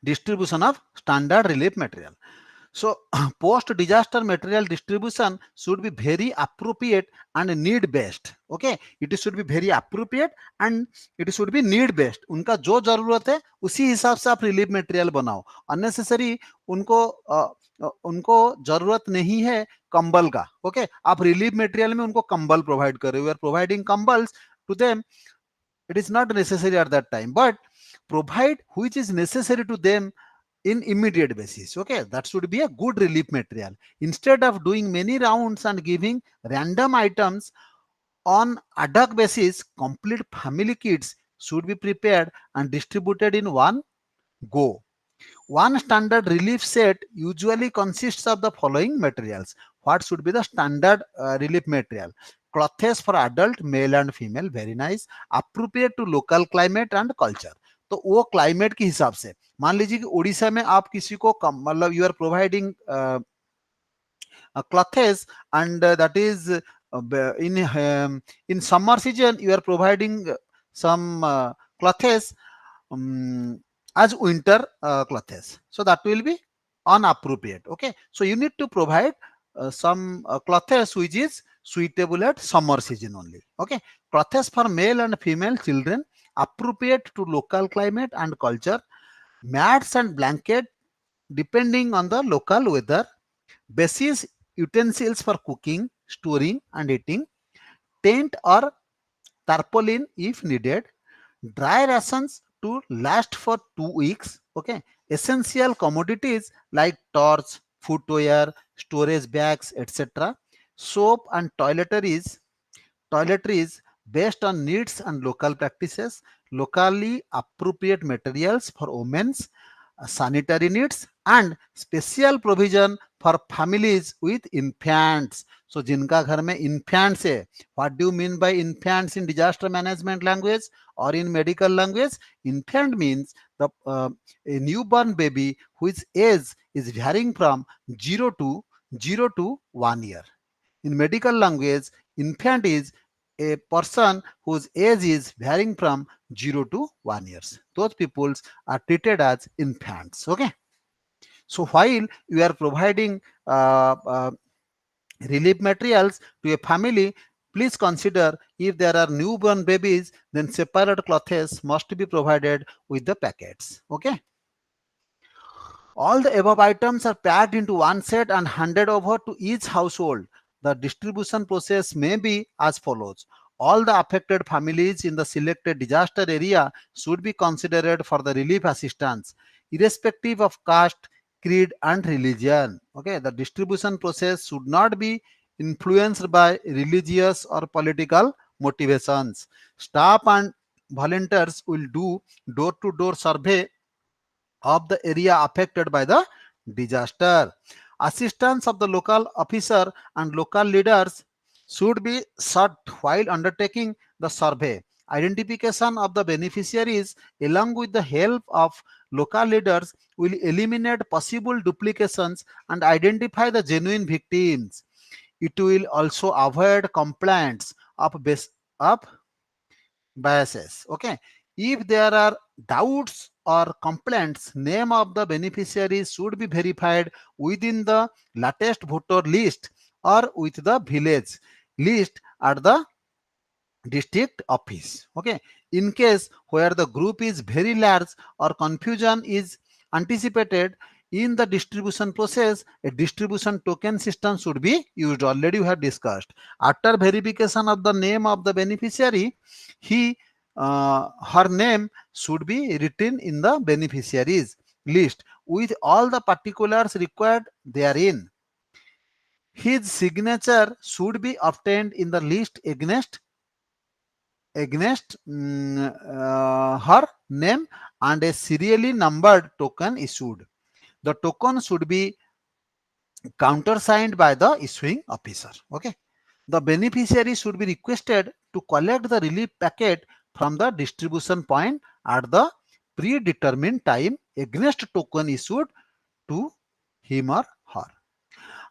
distribution of standard relief material. So post disaster material distribution should be very appropriate and need based. Okay, it should be very appropriate and it should be need based. उनका जो जरूरत है उसी हिसाब से आप relief material बनाओ. Unnecessary उनको जरूरत नहीं है कंबल का. ओके, आप रिलीफ मटेरियल में उनको कंबल प्रोवाइड कर रहे हो. यू आर प्रोवाइडिंग कंबल्स to them. It is not necessary at that time, but provide which is necessary to them in immediate basis. Okay, that should be a good relief material. Instead of doing many rounds and giving random items on ad hoc basis, complete family kits should be prepared and distributed in one go. One standard relief set usually consists of the following materials. What should be the standard relief material? Clothes for adult, male and female, very nice. Appropriate to local climate and culture. तो वो climate के हिसाब से, मान लीजिए कि उड़ीसा में आप किसी को मतलब you are providing clothes and that is in summer season you are providing some clothes as winter clothes, so that will be inappropriate. Okay, so you need to provide some clothes which is suitable at summer season only. Okay, clothes for male and female children appropriate to local climate and culture. Mats and blanket depending on the local weather. Basic utensils for cooking, storing and eating. Tent or tarpaulin if needed. Dry rations to last for 2 weeks. Okay, essential commodities like torch, footwear, storage bags, etc. Soap and toiletries based on needs and local practices. Locally appropriate materials for women's sanitary needs and special provision for families with infants. So जिनका घर में infants है, what do you mean by infants in disaster management language or in medical language? Infant means a newborn baby whose age is varying from 0 to 1 year. In medical language, infant is a person whose age is varying from 0 to 1 years. Those peoples are treated as infants. Okay. So while you are providing relief materials to a family, please consider if there are newborn babies, then separate clothes must be provided with the packets. Okay. All the above items are packed into one set and handed over to each household. The distribution process may be as follows. All the affected families in the selected disaster area should be considered for the relief assistance, irrespective of caste, creed, and religion. Okay, the distribution process should not be influenced by religious or political motivations. Staff and volunteers will do door-to-door survey of the area affected by the disaster. Assistance of the local officer and local leaders should be sought while undertaking the survey. Identification of the beneficiaries along with the help of local leaders will eliminate possible duplications and identify the genuine victims. It will also avoid complaints of biases. Okay, If there are doubts or complaints, name of the beneficiaries should be verified within the latest voter list or with the village list at the district office. Okay, in case where the group is very large or confusion is anticipated in the distribution process, a distribution token system should be used. Already we have discussed. After verification of the name of the beneficiary, he her name should be written in the beneficiaries list with all the particulars required therein. His signature should be obtained in the list against her name and a serially numbered token issued. The token should be countersigned by the issuing officer. Okay. The beneficiary should be requested to collect the relief packet from the distribution point at the predetermined time against token issued to him or her.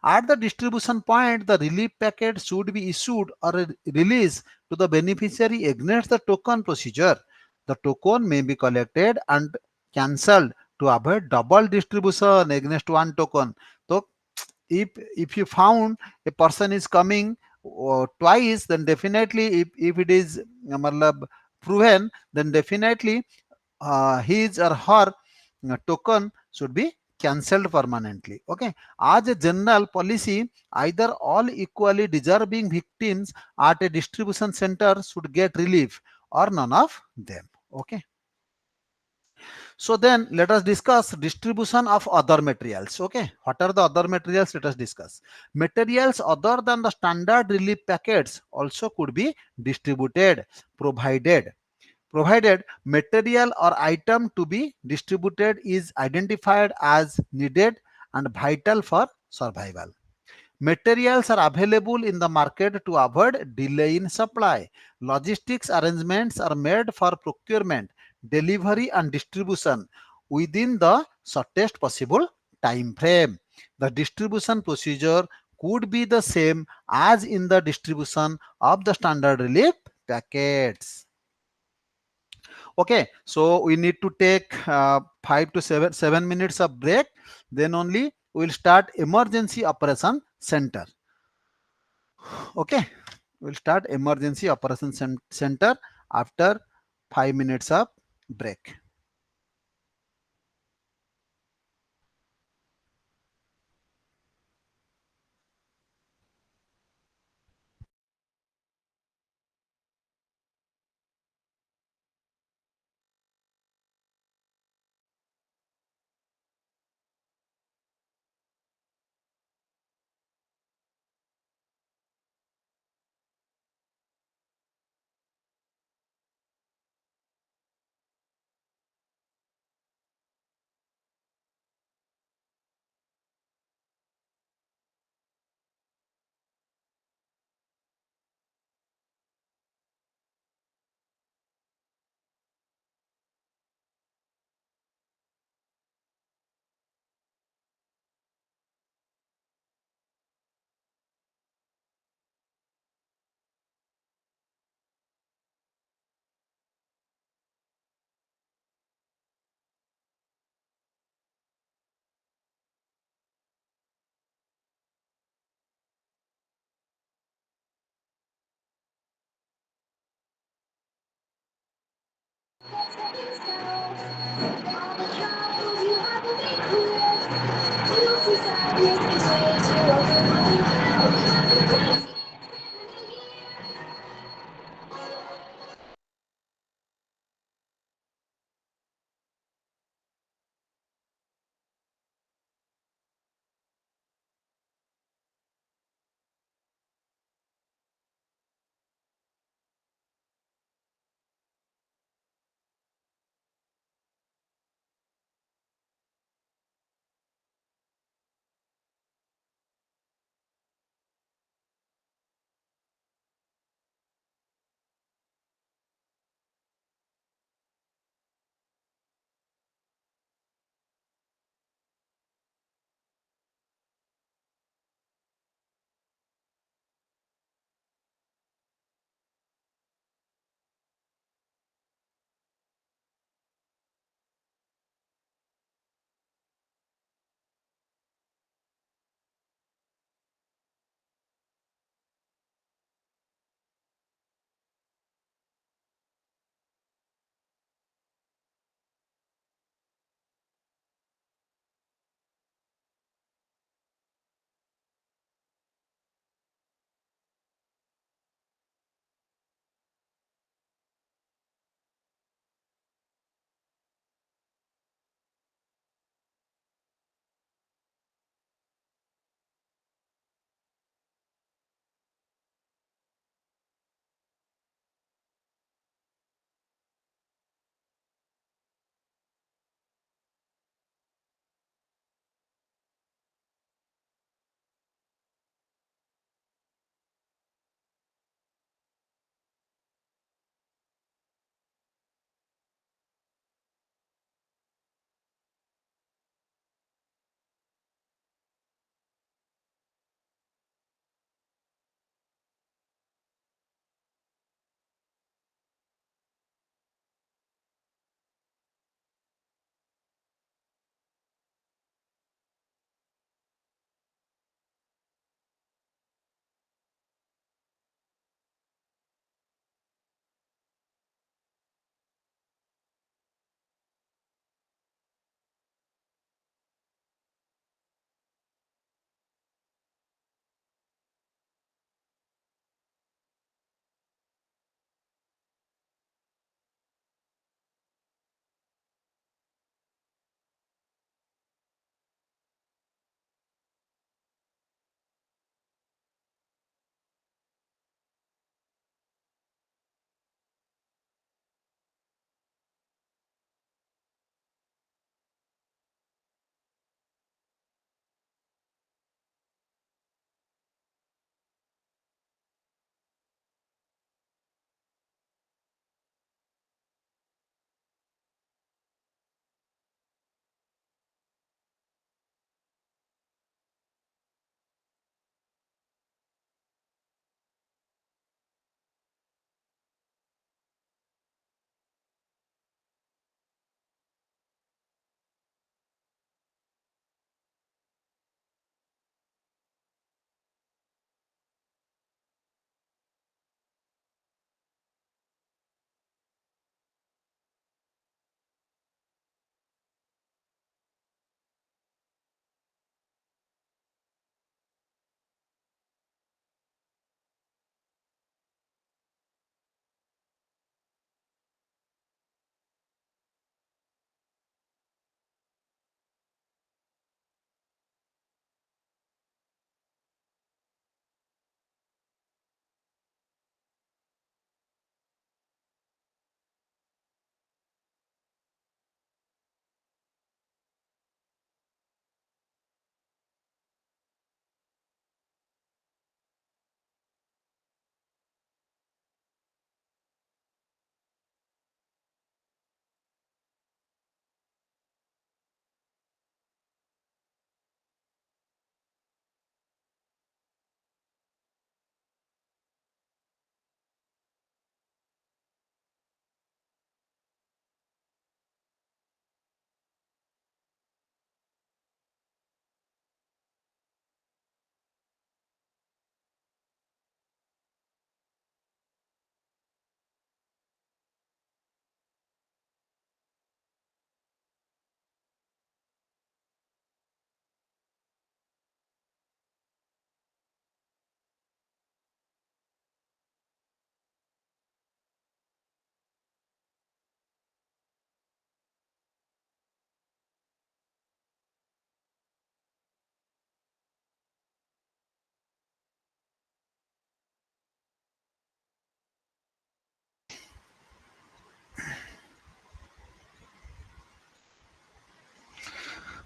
At the distribution point, the relief packet should be issued or released to the beneficiary against the token procedure. The token may be collected and cancelled to avoid double distribution against one token. So, if you found a person is coming twice, then definitely if it is proven, then definitely his or her token should be cancelled permanently. Okay, as a general policy, either all equally deserving victims at a distribution center should get relief or none of them. Okay, so then let us discuss distribution of other materials. Okay, what are the other materials? Let us discuss. Materials other than the standard relief packets also could be distributed, provided material or item to be distributed is identified as needed and vital for survival. Materials are available in the market to avoid delay in supply. Logistics arrangements are made for procurement, delivery and distribution within the shortest possible time frame. The distribution procedure could be the same as in the distribution of the standard relief packets. Okay, so we need to take 5 to 7 minutes of break, then only we'll start emergency operation center. Okay, we'll start emergency operation center after 5 minutes of break.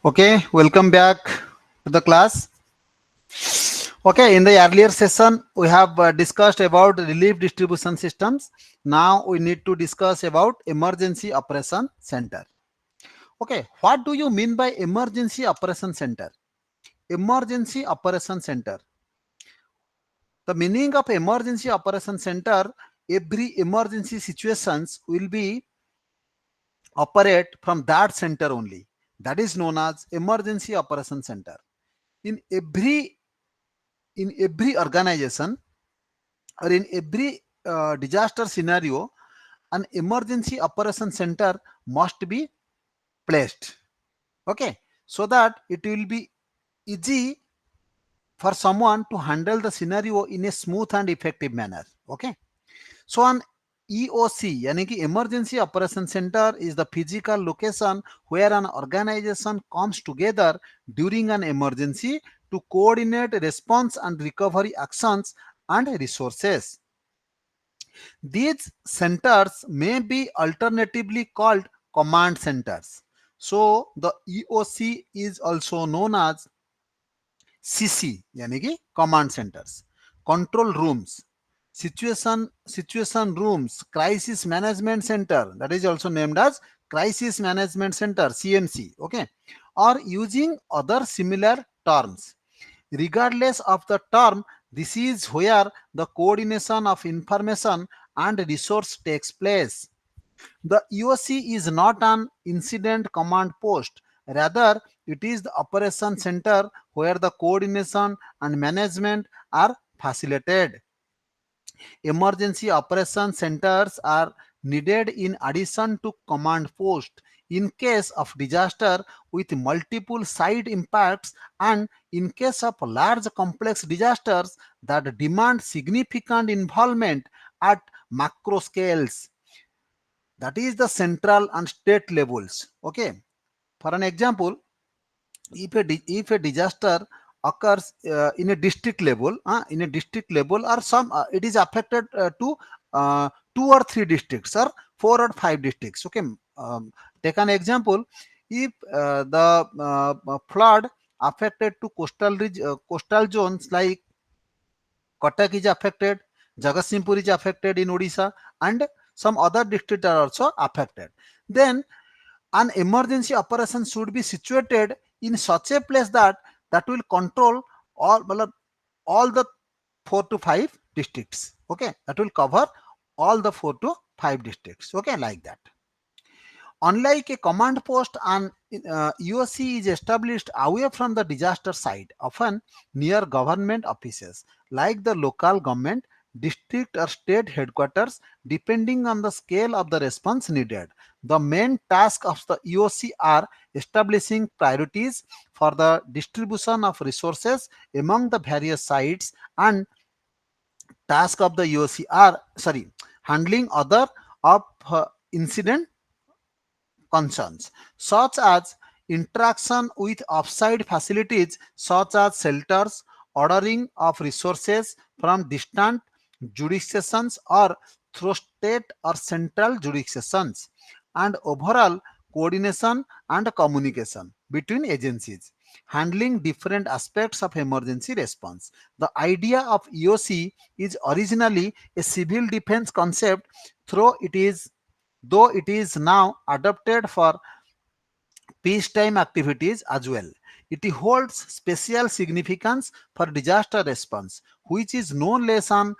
Okay, welcome back to the class. Okay, in the earlier session, we have discussed about relief distribution systems. Now we need to discuss about emergency operation center. Okay, what do you mean by emergency operation center? Emergency operation center. The meaning of emergency operation center, every emergency situations will be operate from that center only. That is known as emergency operation center. In every in every organization or in every disaster scenario, an emergency operation center must be placed. Okay, so that it will be easy for someone to handle the scenario in a smooth and effective manner. Okay, so an EOC, yani ki Emergency Operation Center, is the physical location where an organization comes together during an emergency to coordinate response and recovery actions and resources. These centers may be alternatively called command centers. So the EOC is also known as CC, यानी कि command centers, control rooms, situation rooms, crisis management center, that is also named as crisis management center CMC. Okay, or using other similar terms. Regardless of the term, this is where the coordination of information and resource takes place. The EOC is not an incident command post. Rather, it is the operation center where the coordination and management are facilitated. Emergency operation centers are needed in addition to command post in case of disaster with multiple side impacts and in case of large complex disasters that demand significant involvement at macro scales, that is the central and state levels. Okay, for an example, if a disaster occurs in a district level or some it is affected to two or three districts or four or five districts. Okay, take an example. If the flood affected to coastal zones like Cuttack is affected, Jagatsinghpur is affected in Odisha, and some other districts are also affected, then an emergency operation should be situated in such a place that will control all all the 4 to 5 districts. Okay, that will cover all the 4 to 5 districts. Okay, like that. Unlike a command post, an UOC is established away from the disaster site, often near government offices like the local government, district or state headquarters, depending on the scale of the response needed. The main task of the EOC are establishing priorities for the distribution of resources among the various sites, and task of the EOC are handling other of incident concerns, such as interaction with offsite facilities such as shelters, ordering of resources from distant jurisdictions or through state or central jurisdictions, and overall coordination and communication between agencies handling different aspects of emergency response. The idea of EOC is originally a civil defense concept, though it is now adopted for peacetime activities as well. It holds special significance for disaster response, which is no less an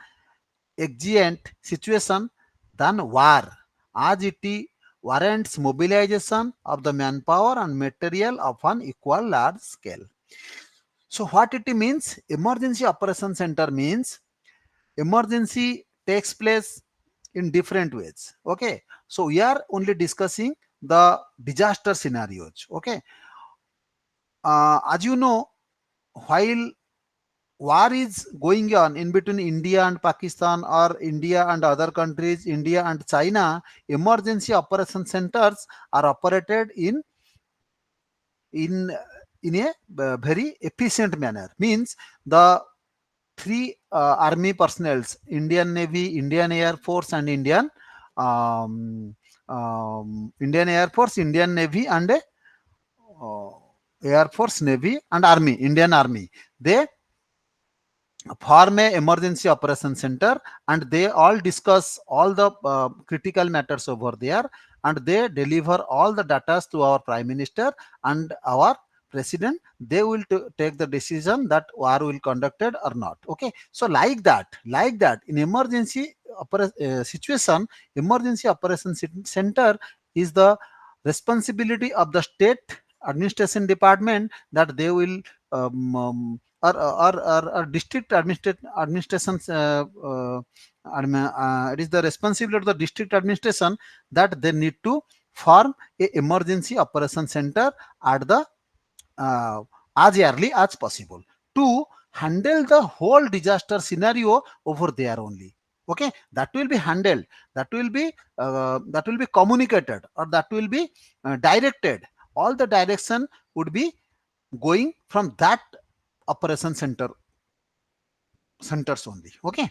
exigent situation than war, as it warrants mobilization of the manpower and material of an equal large scale. So, what it means? Emergency operation center means emergency takes place in different ways. Okay, so we are only discussing the disaster scenarios. Okay, as you know, while war is going on in between India and Pakistan or India and other countries, India and China, emergency operation centers are operated in in a very efficient manner. Means the three army personnels: Indian Navy, Indian Air Force, and um, Indian Air Force, Indian Navy, and Air Force, Navy, and Army, Indian Army. They form a emergency operation center, and they all discuss all the critical matters over there, and they deliver all the data to our prime minister and our president. They will take the decision that war will conducted or not. Okay, so like that in emergency situation, emergency operation center is the responsibility of the state administration department, that they will or district administrations, it is the responsibility of the district administration, that they need to form a emergency operation center at the uh, as early as possible to handle the whole disaster scenario over there only. Okay, that will be handled, that will be communicated, or that will be directed. All the direction would be going from that operation centers only. Okay,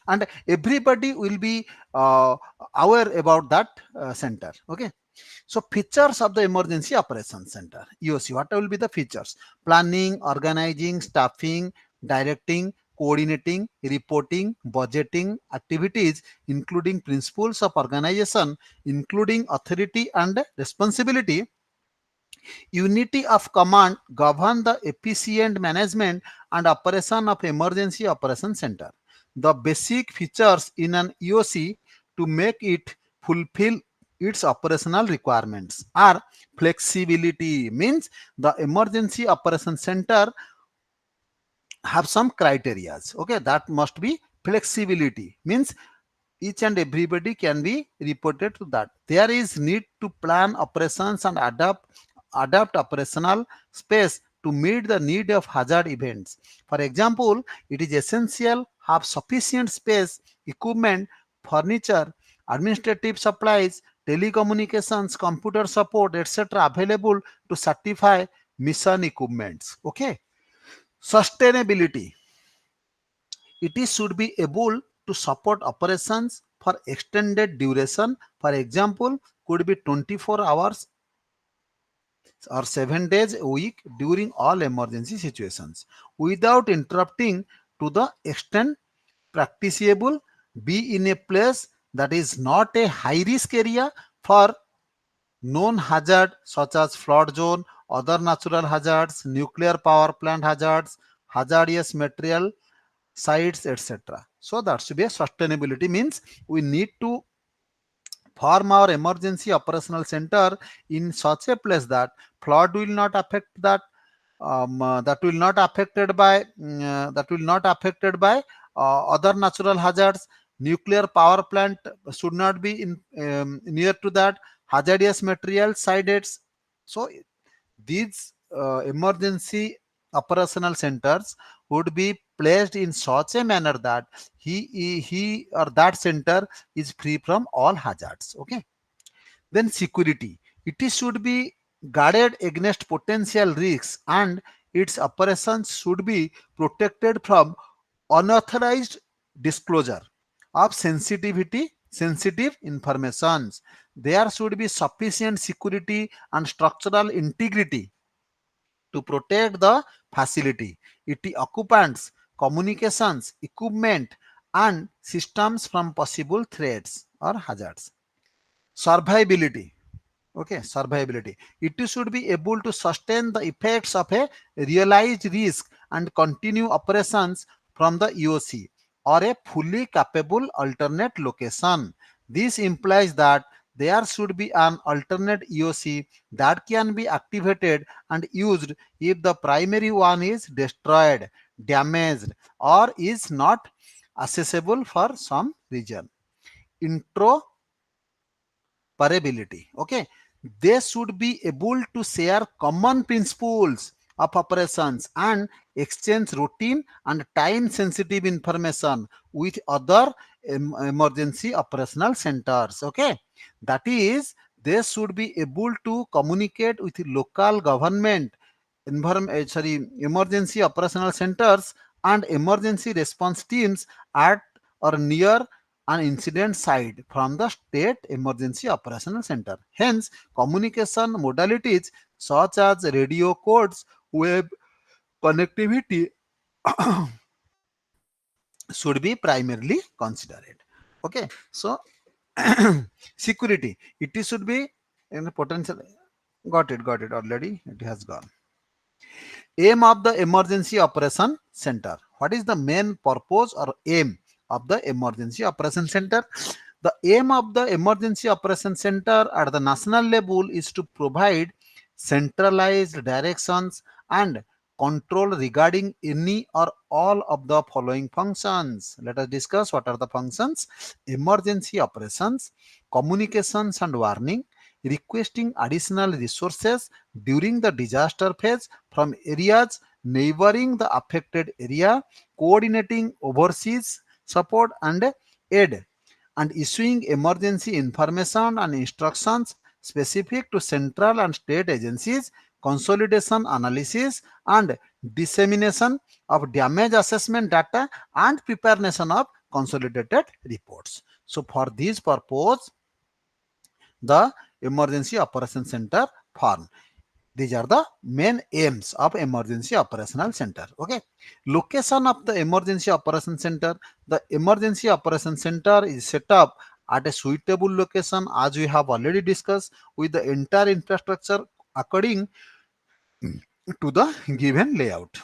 and everybody will be uh, aware about that center. Okay, so features of the emergency operations center EOC, what will be the features? Planning, organizing, staffing, directing, coordinating, reporting, budgeting activities, including principles of organization, including authority and responsibility, unity of command, govern the efficient management and operation of emergency operation center. The basic features in an EOC to make it fulfill its operational requirements are flexibility, means the emergency operation center have some criterias. Okay, that must be flexibility, means each and everybody can be reported to that. There is need to plan operations and adapt operational space to meet the need of hazard events. For example, it is essential have sufficient space, equipment, furniture, administrative supplies, telecommunications, computer support, etc. available to certify mission equipments. Okay, sustainability, it is should be able to support operations for extended duration. For example, could be 24 hours or 7 days a week during all emergency situations without interrupting to the extent practicable, be in a place that is not a high risk area for known hazard such as flood zone, other natural hazards, nuclear power plant hazards, hazardous material sites, etc. So that should be a sustainability, means we need to form our emergency operational center in such a place that flood will not affect that, that will not affected by other natural hazards. Nuclear power plant should not be in near to that hazardous material sites. So these emergency operational centers would be placed in such a manner that he or that center is free from all hazards. Okay, then security, it is should be guarded against potential risks, and its operations should be protected from unauthorized disclosure of sensitive informations. There should be sufficient security and structural integrity to protect the facility, its occupants, communications, equipment, and systems from possible threats or hazards. Survivability. Okay, survivability. It should be able to sustain the effects of a realized risk and continue operations from the EOC or a fully capable alternate location. This implies that there should be an alternate EOC that can be activated and used if the primary one is destroyed, damaged, or is not accessible for some reason. Intro Interoperability. Okay, they should be able to share common principles of operations and exchange routine and time sensitive information with other emergency operational centers. Okay, that is, they should be able to communicate with local government, emergency operational centers and emergency response teams at or near an incident site from the state emergency operational center. Hence, communication modalities such as radio codes, web connectivity should be primarily considered. Okay, so security, it should be in a potential. Got it already. It has gone. Aim of the emergency operation center. What is the main purpose or aim of the emergency operation center? The aim of the emergency operation center at the national level is to provide centralized directions and control regarding any or all of the following functions. Let us discuss what are the functions. Emergency operations, communications and warning, requesting additional resources during the disaster phase from areas neighboring the affected area, coordinating overseas support and aid, and issuing emergency information and instructions specific to central and state agencies, consolidation analysis and dissemination of damage assessment data, and preparation of consolidated reports. So for this purpose, the emergency operation center form. These are the main aims of emergency operational center. Okay. Location of the emergency operation center. The emergency operation center is set up at a suitable location, as we have already discussed, with the entire infrastructure according to the given layout.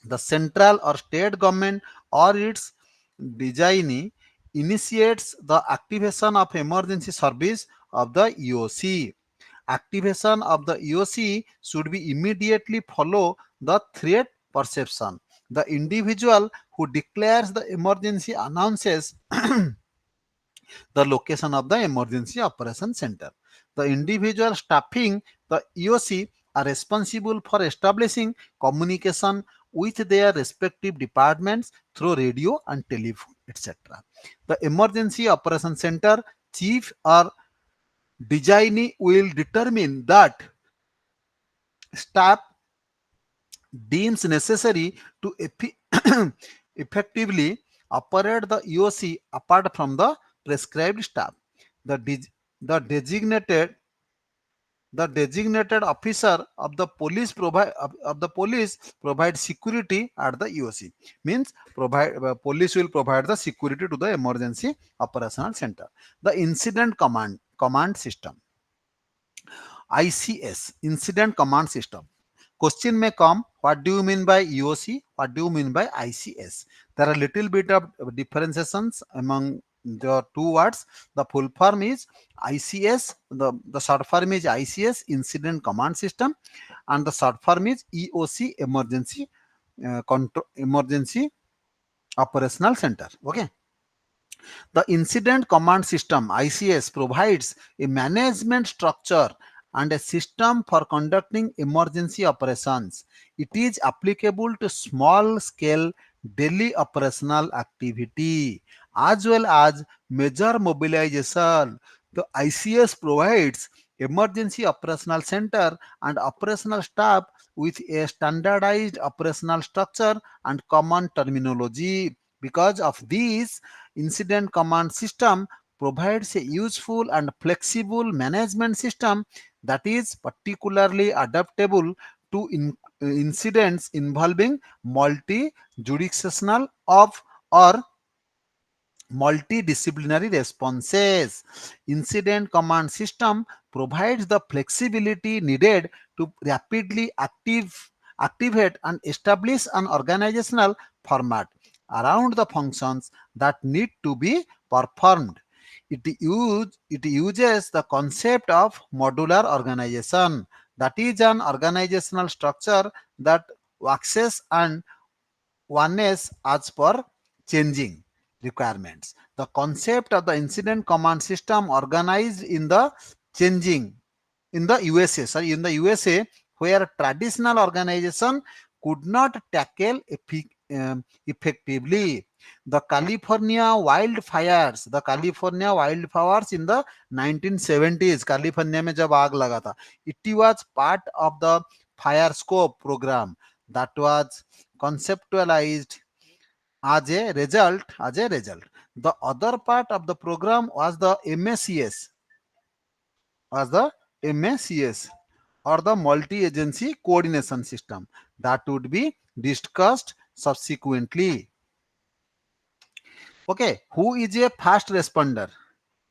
The central or state government or its designee initiates the activation of emergency service of the EOC. Activation of the EOC should be immediately follow the threat perception. The individual who declares the emergency announces the location of the emergency operation center. The individual staffing the EOC are responsible for establishing communication with their respective departments through radio and telephone, etc. The emergency operation center chief or designee will determine that staff deems necessary to effectively operate the EOC apart from the prescribed staff. The, the designated the designated officer of the police provide security at the EOC. Means provide police will provide the security to the emergency operational center. The incident command system. ICS, Incident Command System. Question may come, what do you mean by EOC? What do you mean by ICS? There are little bit of differentiations among the two words. The full form is ICS, the short form is ICS, Incident Command System, and the short form is EOC, Emergency Operational Center. Okay. The Incident Command System ICS provides a management structure and a system for conducting emergency operations. It is applicable to small scale daily operational activity as well as major mobilization. The ICS provides emergency operational center and operational staff with a standardized operational structure and common terminology. Because of this, incident command system provides a useful and flexible management system that is particularly adaptable to incidents involving multi-jurisdictional of or multidisciplinary responses. Incident command system provides the flexibility needed to rapidly activate and establish an organizational format around the functions that need to be performed. It uses the concept of modular organization, that is an organizational structure that waxes and oneness as per changing requirements. The concept of the incident command system organized in the changing in the USA, where traditional organization could not tackle effectively. The California wildfires in the 1970s, California में जब आग लगा था, it was part of the fire scope program that was conceptualized as a result, the other part of the program was the MACS or the multi-agency coordination system that would be discussed subsequently. Okay, who is a fast responder?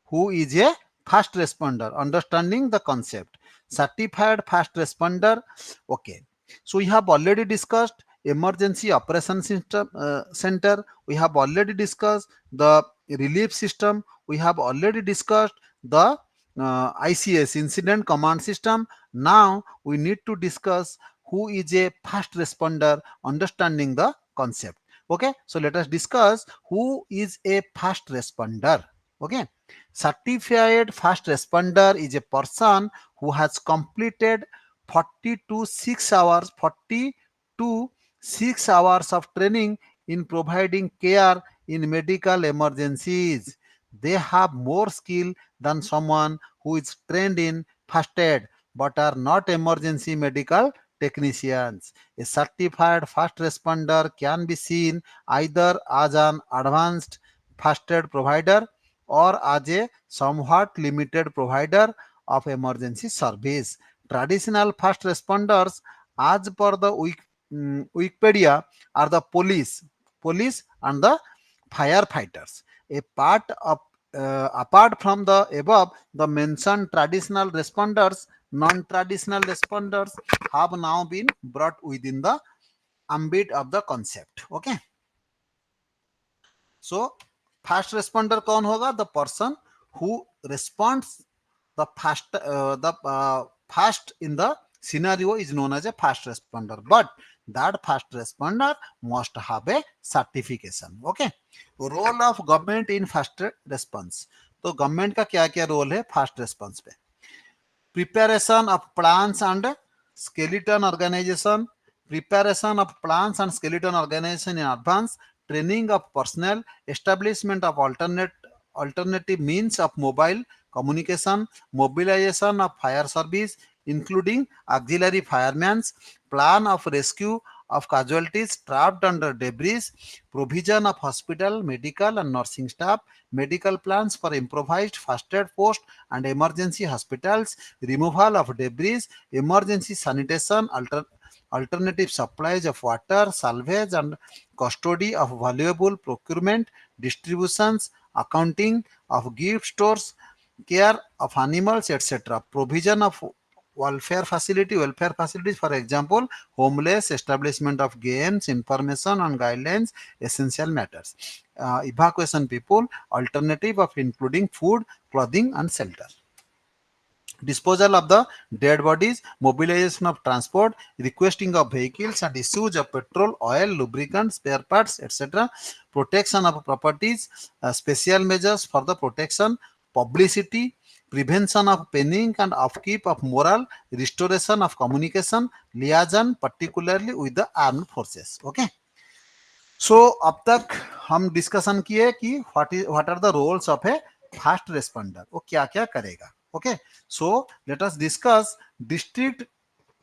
Who is a fast responder? Understanding the concept. Certified fast responder. Okay, so we have already discussed emergency operation system center. We have already discussed the relief system. We have already discussed the ICS, incident command system. Now we need to discuss who is a fast responder, understanding the concept. Okay, so let us discuss who is a fast responder. Okay, certified fast responder is a person who has completed 40 to 6 hours 40 to 6 hours of training in providing care in medical emergencies. They have more skill than someone who is trained in first aid but are not emergency medical technicians. A certified fast responder can be seen either as an advanced first aid provider or as a somewhat limited provider of emergency service. Traditional first responders, as per the Wikipedia, are the police and the firefighters. A part of Apart from the above, the mentioned traditional responders, non-traditional responders have now been brought within the ambit of the concept. Okay. So fast responder कौन होगा? The person who responds the fast in the scenario is known as a fast responder, but that fast responder must have a certification. Okay, role of government in fast response. तो government का क्या क्या role है fast response पे? Preparation of plans and skeleton organization. Preparation of plans and skeleton organization in advance. Training of personnel. Establishment of alternative means of mobile communication. Mobilization of fire service including auxiliary firemen. Plan of rescue of casualties trapped under debris. Provision of hospital, medical and nursing staff. Medical plans for improvised first aid post and emergency hospitals. Removal of debris, emergency sanitation, alternative supplies of water, salvage and custody of valuable, procurement, distributions, accounting of gift stores, care of animals, etc. Provision of welfare facilities, for example, homeless, establishment of games, information and guidelines, essential matters. Evacuation people, alternative of including food, clothing and shelter. Disposal of the dead bodies, mobilization of transport, requesting of vehicles and issues of petrol, oil, lubricants, spare parts, etc. Protection of properties, special measures for the protection, publicity, prevention of panic and upkeep of morale, restoration of communication, liaison particularly with the armed forces. Okay. So अब तक हम discussion किए कि what are the roles of a fast responder, वो क्या क्या करेगा. Okay, so let us discuss district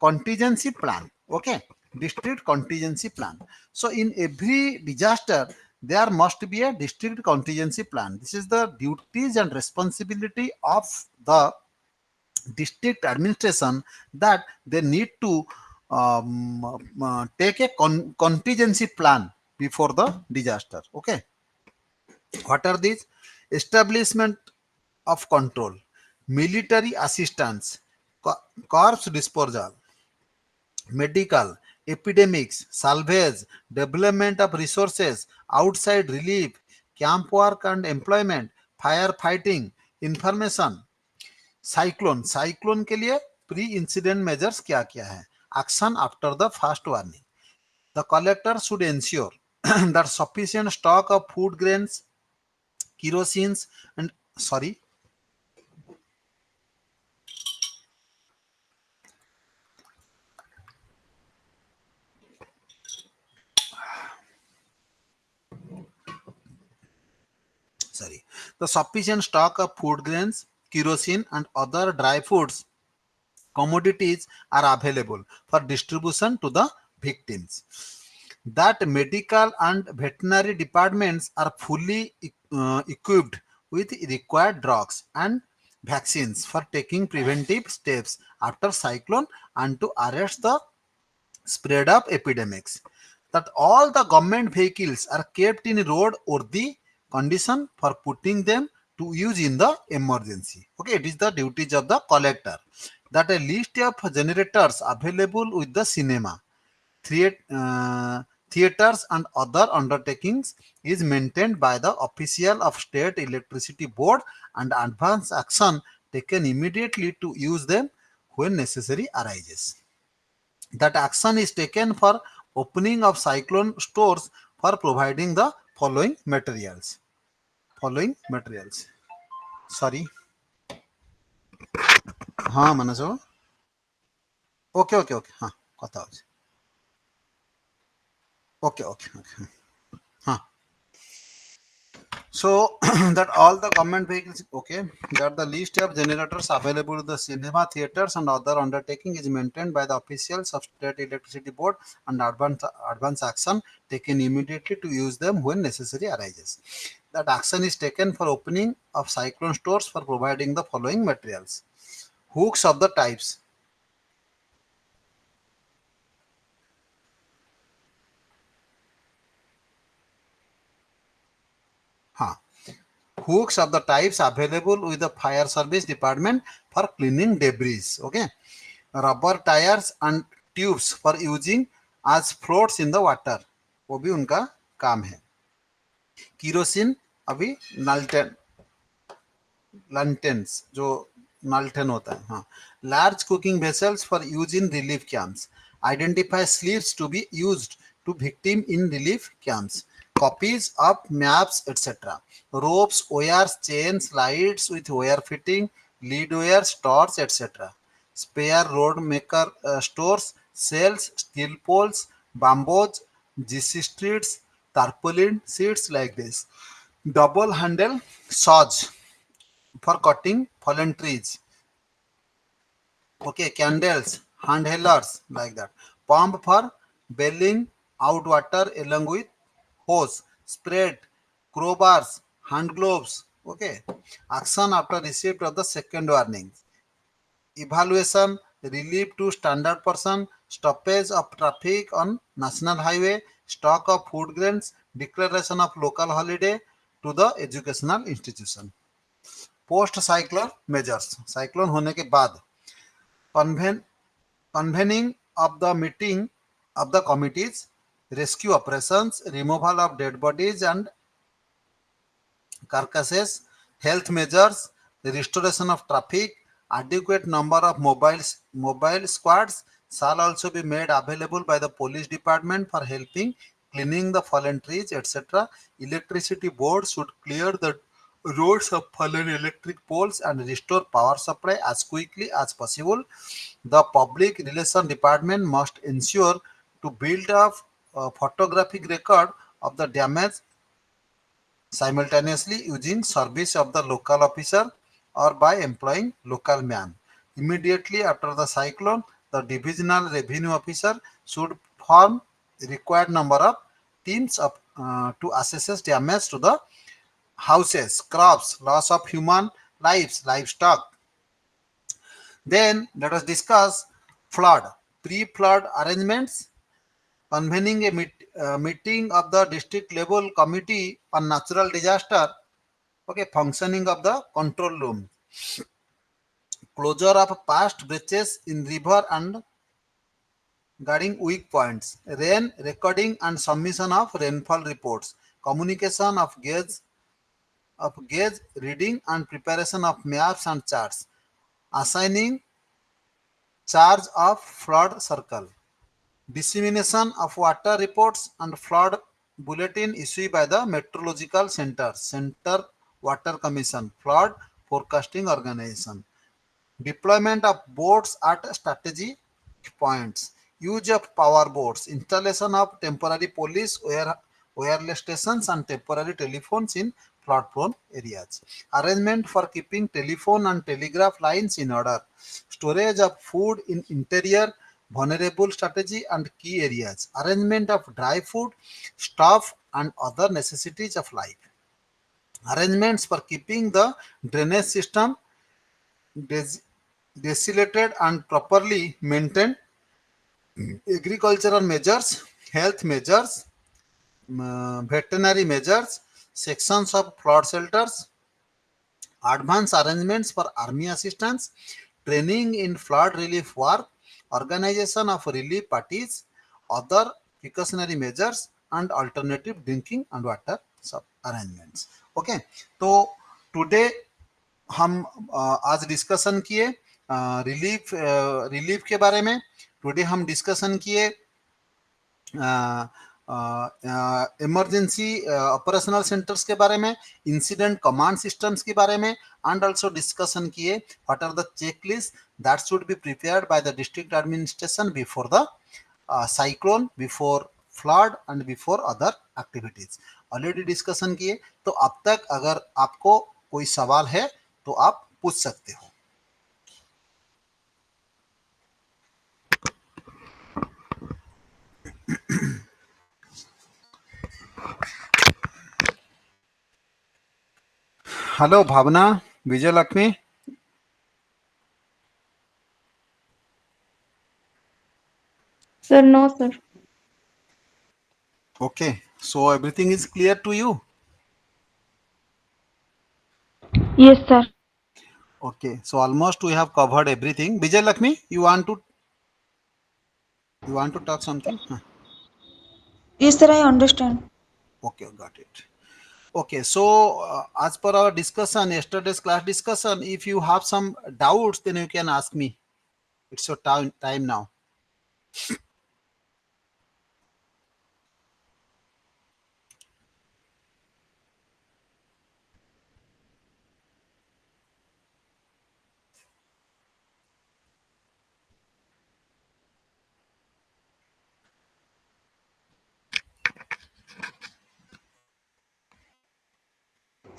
contingency plan. Okay, district contingency plan. So in every disaster there must be a district contingency plan. This is the duties and responsibility of the district administration, that they need to take a contingency plan before the disaster. Okay, what are these? Establishment of control, military assistance, corpse disposal, medical, epidemics, salvage, development of resources, outside relief, camp work and employment, firefighting, information. Cyclone के लिए pre incident measures क्या क्या है? Action after the first warning. The collector should ensure that sufficient stock of food grains, kerosene and sorry the sufficient stock of food grains, kerosene and other dry foods commodities are available for distribution to the victims. that medical and veterinary departments are fully equipped with required drugs and vaccines for taking preventive steps after cyclone and to arrest the spread of epidemics. That all the government vehicles are kept in road worthy condition for putting them to use in the emergency. Okay, it is the duties of the collector. That a list of generators available with the cinema, theaters and other undertakings is maintained by the official of state electricity board, and advance action taken immediately to use them when necessary arises. That action is taken for opening of cyclone stores for providing the following materials. Sorry. हाँ मनोज बाबू. Okay okay okay हाँ কথা হচ্ছে. Okay okay okay हाँ. So that all the government vehicles, okay, that the list of generators available in the cinema theaters and other undertaking is maintained by the officials of state electricity board, and advance action taken immediately to use them when necessary arises. That action is taken for opening of cyclone stores for providing the following materials. Hooks of the types. Huh. Hooks of the types available with the fire service department for cleaning debris. Okay. Rubber tyres and tubes for using as floats in the water, वो भी उनका काम है. कीरोसिन अभी नल्टन लंटेन्स जो नल्टन होता है. हाँ. Large cooking vessels for use in relief camps. Identify sleeves to be used to victim in relief camps. copies of maps etc. Ropes, wires, chains, lights with wire fitting, lead wires, torch etc. Spare road maker stores, cells, steel poles, bamboos, GC streets, tarpaulin sheets like this. Double handle saws for cutting fallen trees. Okay, candles, hand hellers like that. Pump for bailing out water along with hose, spread, crowbars, hand gloves. Okay, action after receipt of the second warning. Evaluation, relief to standard person, stoppage of traffic on national highway, stock of food grains, declaration of local holiday to the educational institution. Post cyclone measures. Cyclone होने के बाद convening of the meeting of the committees, rescue operations, removal of dead bodies and carcasses, health measures, restoration of traffic, adequate number of mobile squads shall also be made available by the police department for helping cleaning the fallen trees, etc. Electricity board should clear the roads of fallen electric poles and restore power supply as quickly as possible. The public relation department must ensure to build a photographic record of the damage simultaneously using service of the local officer or by employing local man. Immediately after the cyclone, the divisional revenue officer should form required number of teams to assess damage to the houses, crops, loss of human lives, livestock. Then let us discuss flood, pre-flood arrangements, convening a meeting of the district level committee on natural disaster. Okay, functioning of the control room, closure of past breaches in river and guarding weak points, rain recording and submission of rainfall reports, communication of gauge reading and preparation of maps and charts, assigning charge of flood circle, dissemination of water reports and flood bulletin issued by the Meteorological Center Water Commission, Flood Forecasting Organization. Deployment of boats at strategic points. Use of power boats. Installation of temporary police wireless stations and temporary telephones in flood-prone areas. Arrangement for keeping telephone and telegraph lines in order. Storage of food in interior vulnerable strategy and key areas, arrangement of dry food, stuff, and other necessities of life, arrangements for keeping the drainage system des- desolated and properly maintained, agricultural measures, health measures, veterinary measures, sections of flood shelters, advance arrangements for army assistance, training in flood relief work, organization of relief parties, other precautionary measures, and alternative drinking and water arrangements. Okay, तो today हम आज discussion किए relief के बारे में. Today हम discussion किए emergency operational centres के बारे में, इंसिडेंट कमांड सिस्टम्स के बारे में, एंड आल्सो डिस्कशन किए what are the checklist that should be prepared by the district administration before the cyclone, before flood and before other activities. Already discussion किए. तो अब तक अगर आपको कोई सवाल है तो आप पूछ सकते हो. Hello Bhavna, Vijay Lakshmi. Sir, no, sir. Okay, so everything is clear to you. Yes, sir. Okay, so almost we have covered everything. Vijay Lakshmi, you want to talk something? Huh. Yes, sir, I understand. Okay, got it. Okay, so as per our discussion, yesterday's class discussion, if you have some doubts, then you can ask me. It's your time now.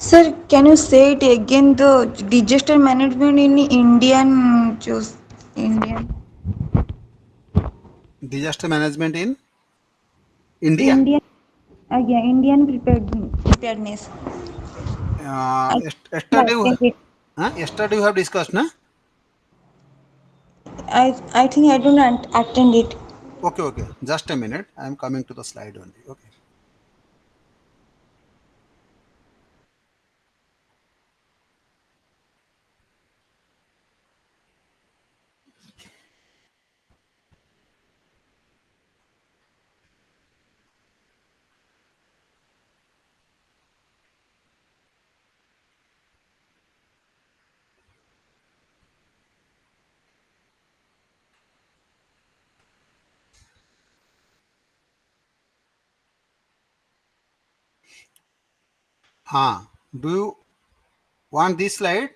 Sir, can you say it again? The disaster management in Indian, choose Indian, Disaster management in India. Indian, yeah, Indian preparedness. I Yesterday, attend it. yesterday you have discussed, na? I think I don't attend it. Okay, okay. Just a minute. I am coming to the slide only. Okay. Do you want this slide?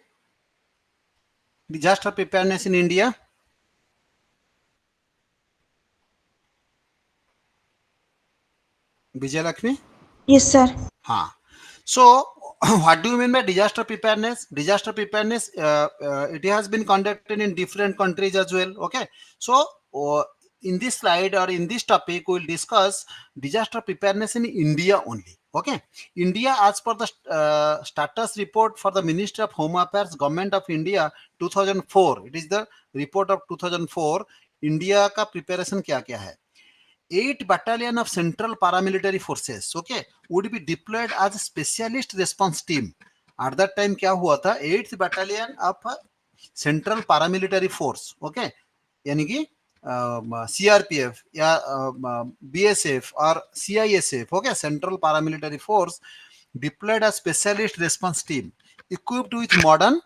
Disaster preparedness in India. Vijay Lakshmi. Yes, sir. Huh. So, what do you mean by disaster preparedness? Disaster preparedness, it has been conducted in different countries as well. Okay. So, in this slide or in this topic, we will discuss disaster preparedness in India only. Okay. India, as per the status report for the Ministry of Home Affairs, Government of India, 2004. It is the report of 2004. India का preparation क्या क्या है? 8 battalion of central paramilitary forces, okay, would be deployed as a specialist response team. At that time क्या हुआ था? 8th battalion of central paramilitary force, okay, यानी कि CRPF या BSF or CISF, okay, central paramilitary force deployed as specialist response team equipped with modern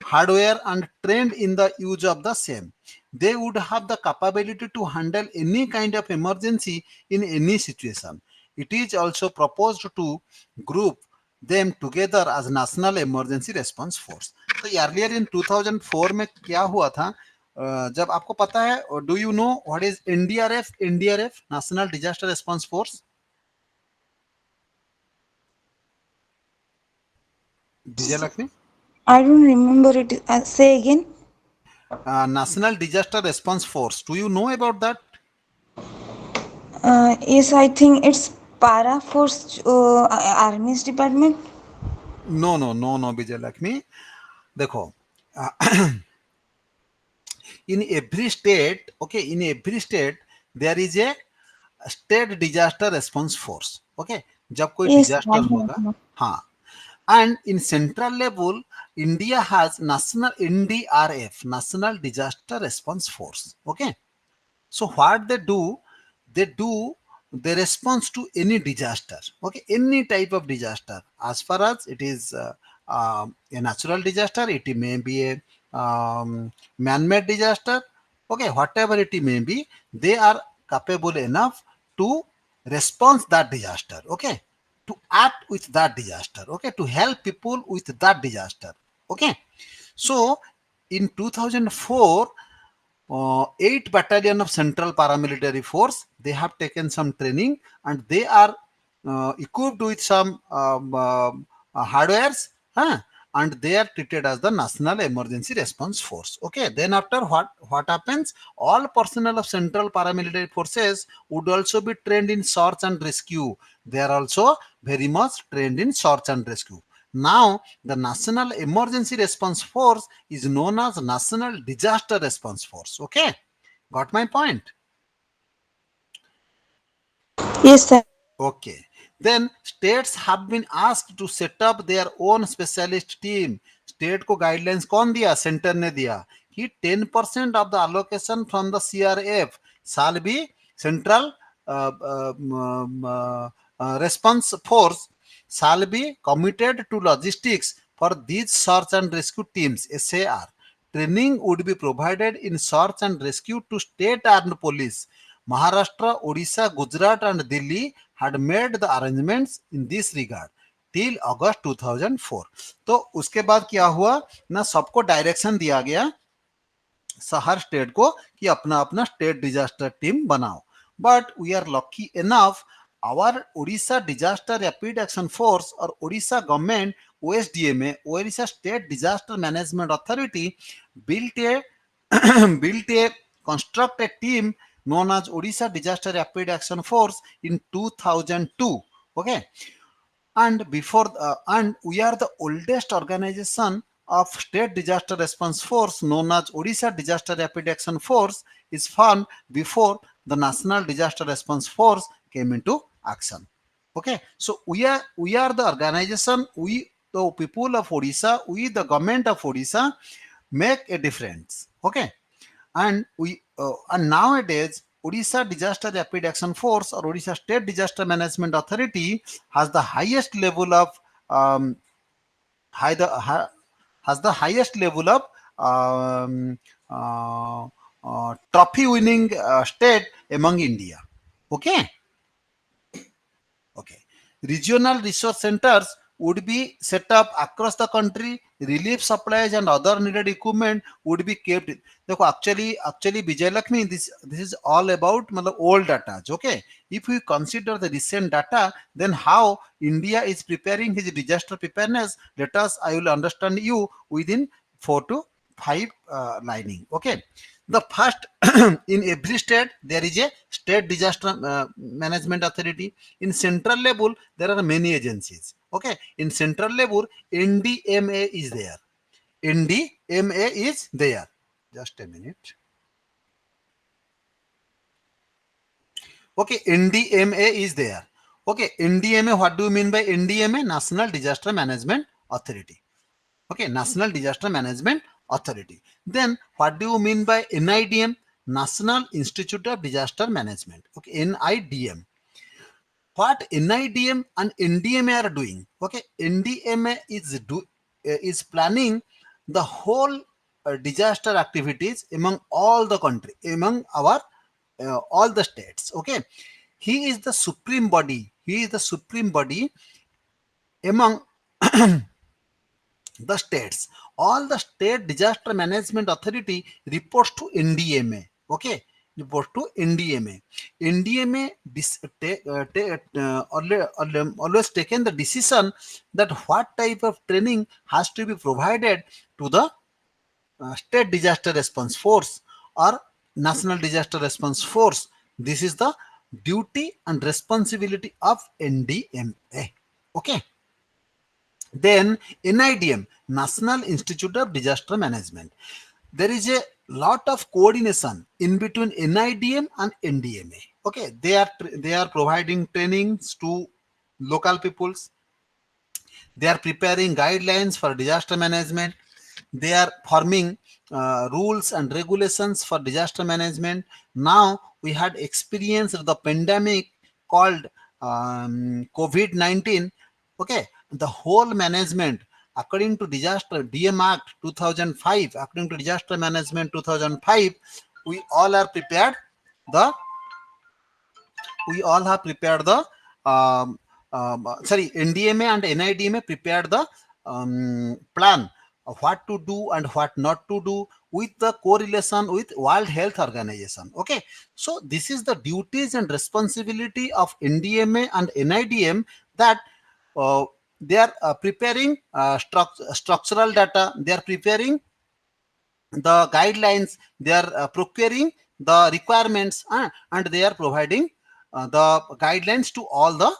hardware and trained in the use of the same. They would have the capability to handle any kind of emergency in any situation. It is also proposed to group them together as national emergency response force. तो earlier in 2004 में क्या हुआ था? जब आपको पता है, do you know what is NDRF? NDRF national disaster response force. Vijay Lakshmi. I don't remember it. Say again. National Disaster Response Force. Do you know about that? Yes, I think it's Para Force Army's department. No, no, no, no, Vijay Lakshmi. देखो, in every state, okay, in every state there is a state disaster response force. Okay, जब कोई Yes, I disaster होगा. know. हाँ. And in central level, India has national NDRF, National Disaster Response Force. Okay, so what they do, they respond to any disaster. Okay, any type of disaster. As far as it is a natural disaster, it may be a man-made disaster. Okay, whatever it may be, they are capable enough to respond that disaster. Okay, to act with that disaster. Okay, to help people with that disaster. Okay, so in 2004, 8 battalion of central paramilitary force, they have taken some training, and they are equipped with some hardwares, huh? And they are treated as the national emergency response force. Okay, then after, what happens, all personnel of central paramilitary forces would also be trained in search and rescue. They are also very much trained in search and rescue. Now, the National Emergency Response Force is known as National Disaster Response Force. Okay, got my point? Yes, sir. Okay. Then states have been asked to set up their own specialist team. State को guidelines कौन दिया? Center ने दिया कि 10% of the allocation from the CRF shall be central response force shall be committed to logistics for these search and rescue teams, SAR. Training would be provided in search and rescue to state armed police. Maharashtra, Odisha, Gujarat and Delhi had made the arrangements in this regard till August 2004. तो उसके बाद क्या हुआ ना, सबको direction दिया गया हर state को कि अपना अपना स्टेट डिजास्टर टीम बनाओ. But we are lucky enough, our Odisha Disaster Rapid Action Force or Odisha Government OSDMA, Odisha State Disaster Management Authority, built a built a construct a team known as Odisha Disaster Rapid Action Force in 2002. Okay, and we are the oldest organization of state disaster response force, known as Odisha Disaster Rapid Action Force, is formed before the National Disaster Response Force came into action. Okay, so we are the organization, we the people of Odisha, we the government of Odisha make a difference. Okay, and nowadays Odisha Disaster Rapid Action Force or Odisha State Disaster Management Authority has the highest level of um, high the hi- has the highest level of um, trophy winning state among India. Okay. Okay. Regional resource centers would be set up across the country. Relief supplies and other needed equipment would be kept. देखो, actually Vijay Lakshmi, this is all about मतलब old data. Okay. If we consider the recent data, then how India is preparing his disaster preparedness, let us, I will understand you within 4 to 5 lining. Okay. The first, in every state there is a state disaster management authority. In central level there are many agencies. Okay, in central level NDMA is there. NDMA is there. Just a minute. Okay, NDMA is there. Okay, NDMA, what do you mean by NDMA? National Disaster Management Authority. Okay, National Disaster Management Authority. Then what do you mean by NIDM? National Institute of Disaster Management. Okay, NIDM. What NIDM and NDMA are doing? Okay, NDMA is planning the whole disaster activities among all the country, among our all the states. Okay, he is the supreme body. He is the supreme body among the states. All the state disaster management authority reports to NDMA. Okay, reports to NDMA. NDMA always taken the decision that what type of training has to be provided to the state disaster response force or national disaster response force. This is the duty and responsibility of NDMA. Okay. Then NIDM, National Institute of Disaster Management. There is a lot of coordination in between NIDM and NDMA. Okay, they are providing trainings to local peoples. They are preparing guidelines for disaster management. They are forming rules and regulations for disaster management. Now we had experienced the pandemic called COVID-19. Okay, the whole management according to disaster DM Act 2005, according to disaster management 2005, we all are prepared the we all have prepared the NDMA and NIDMA prepared the plan of what to do and what not to do with the correlation with World Health Organization. Okay, so this is the duties and responsibility of NDMA and NIDM, that uh, they are preparing structural data, they are preparing the guidelines, they are procuring the requirements, and they are providing the guidelines to all the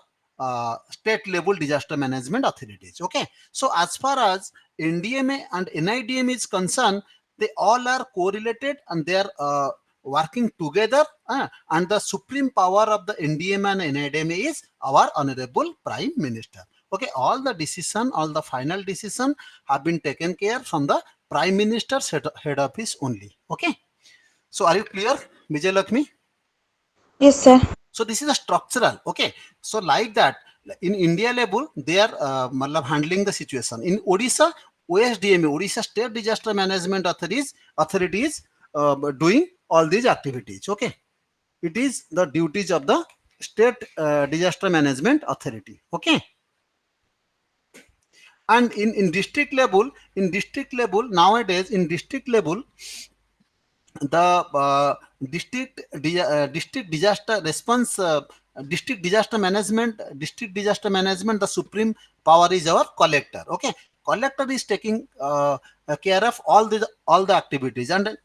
state level disaster management authorities. Okay, so as far as NDMA and NIDM is concerned, they all are correlated and they are working together, and the supreme power of the NDMA and NIDMA is our honorable prime minister. Okay, all the decision, all the final decision have been taken care from the prime minister's head office only. Okay, so are you clear, Vijay Lakshmi? Yes, sir. So this is a structural. Okay, so like that, in India level they are handling the situation. In Odisha, OSDMA, Odisha State Disaster Management authorities doing all these activities. Okay, it is the duties of the state disaster management authority. Okay, and in district level, nowadays in district level, the district disaster response, district disaster management, the supreme power is our collector. Okay, collector is taking care of all the activities, and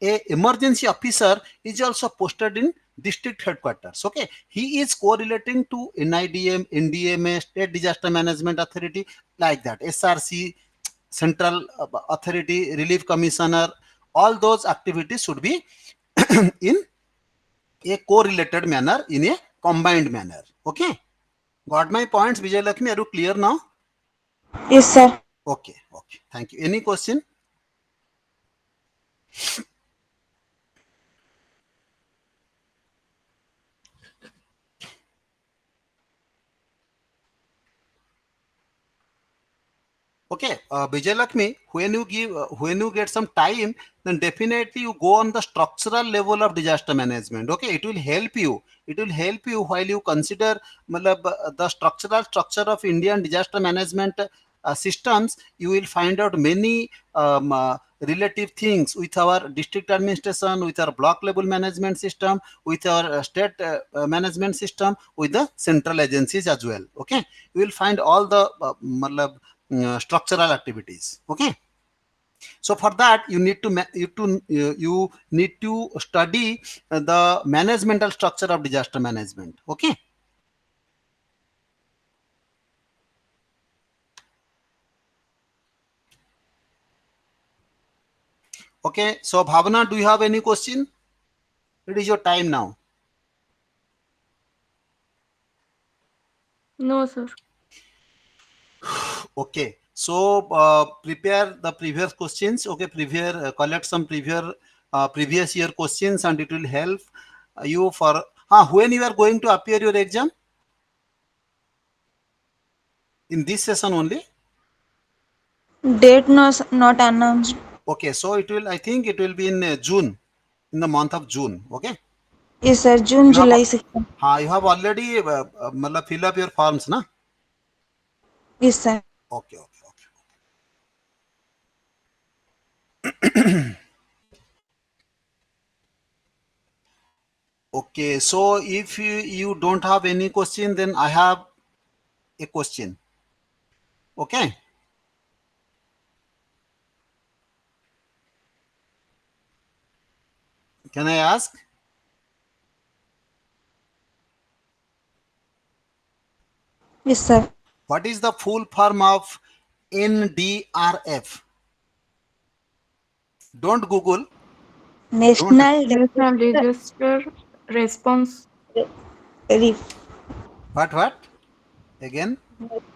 a emergency officer is also posted in district headquarters. Okay, he is correlating to NIDM, NDMA, state disaster management authority, like that, SRC, central authority, relief commissioner. All those activities should be in a correlated manner, in a combined manner. Okay, got my points, Vijay Lakshmi? Are you clear now? Yes, sir. Okay, okay, thank you. Any question? Okay, Vijay Lakshmi, when you get some time, then definitely you go on the structural level of disaster management. Okay, it will help you. It will help you while you consider the structural structure of Indian disaster management systems. You will find out many relative things with our district administration, with our block level management system, with our state management system, with the central agencies as well. Okay, you will find all the structural activities. Okay, so for that you need to you need to study the managemental structure of disaster management. Okay, okay, so Bhavana, do you have any question? It is your time now. No, sir. Okay, so prepare the previous questions. Okay, collect some previous year questions, and it will help you for when you are going to appear your exam, in this session only. Date not announced. Okay, so it will, I think it will be in June, in the month of June. Okay, Yes, sir. June, you have July 2nd. you have already fill up your forms, na? Yes, sir. Okay, okay, okay. Okay, so if you don't have any question, then I have a question. Okay, Can I ask Yes, sir. what is the full form of NDRF? Don't Google. Don't. National National Disaster Disaster Response. Relief. What? Again.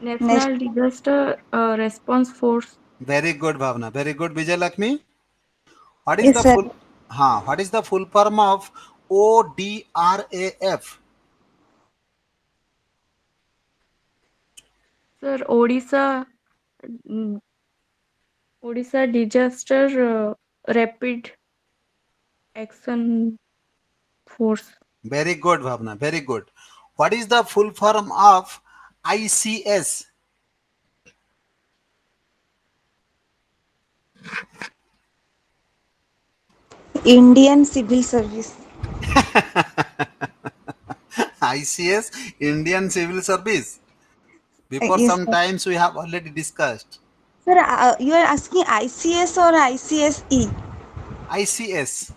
Nation. National Disaster Response Force. Very good, Bhavna. Very good, Vijay Lakshmi. What is Yes, the sir. full? What is the full form of ODRAF? Sir, mm, Odisha Disaster Rapid Action Force. Very good, Bhavna. Very good. What is the full form of ICS? Indian Civil Service. ICS, Indian Civil Service. Before Yes, some sir. times we have already discussed. Sir, you are asking ICS or ICSE? ICS,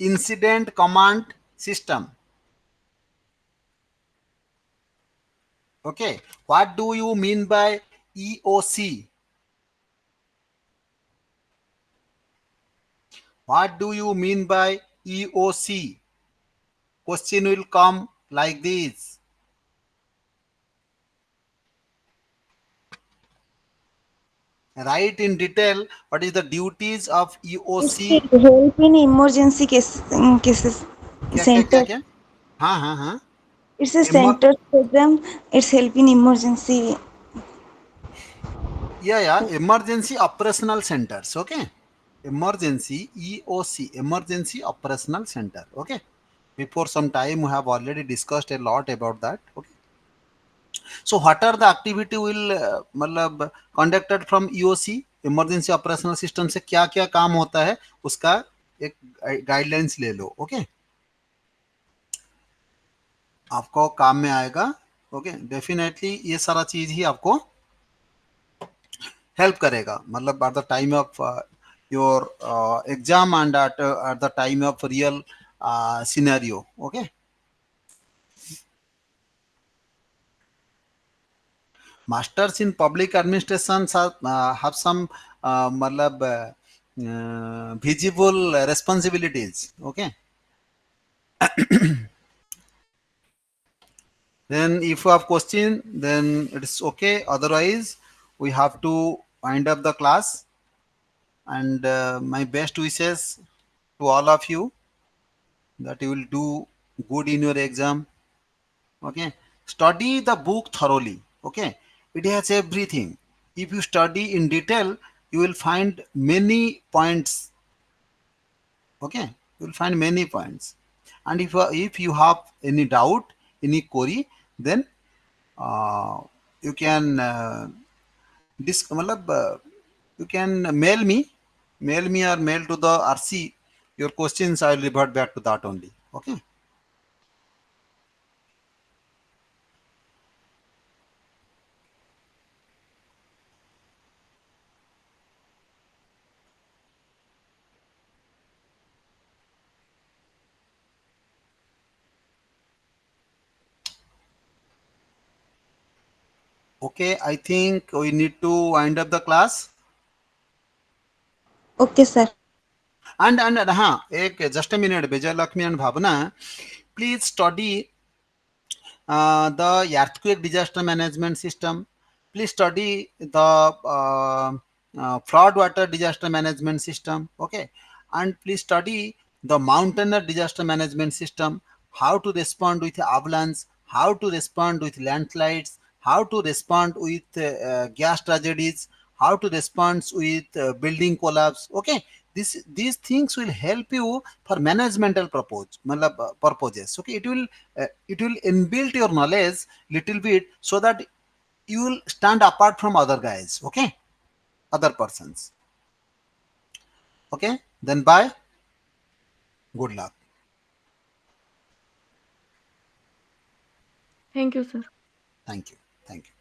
Incident Command System. Okay. What do you mean by EOC? What do you mean by EOC? Question will come like this. Write in detail what is the duties of It's EOC. help in emergency cases क्या center. क्या हाँ It's a Emer- center program. It's help in emergency. yeah, emergency operational centers. Okay, emergency EOC, emergency operational center. Okay, before some time we have already discussed a lot about that. Okay, so what are the activity will मतलब conducted from EOC, emergency operational system से क्या क्या काम होता है उसका एक guidelines ले लो. ओके, आपको काम में आएगा. ओके, डेफिनेटली ये सारा चीज ही आपको हेल्प करेगा, मतलब eight the time of your exam and eight the time of real scenario. Okay, masters in public administration have some मतलब visible responsibilities. Okay, then if you have question then it's okay, otherwise we have to wind up the class. And my best wishes to all of you that you will do good in your exam. Okay, study the book thoroughly. Okay, it has everything. If you study in detail you will find many points. Okay, you will find many points. And if you have any doubt, any query, then uh, you can मतलब you can mail me or mail to the RC your questions. I will revert back to that only. Okay. Okay, I think we need to wind up the class. Okay, sir. And हाँ, एक just a minute, Vijay Lakshmi and Bhavna, please study the earthquake disaster management system. Please study the flood water disaster management system. Okay, and please study the mountain disaster management system. How to respond with avalanche, how to respond with landslides, how to respond with gas tragedies, how to respond with building collapse. Okay, these things will help you for managemental purpose मतलब purposes. Okay, it will inbuild your knowledge little bit so that you will stand apart from other guys. Okay, other persons. Okay, then bye, good luck. Thank you, sir. Thank you. Thank you.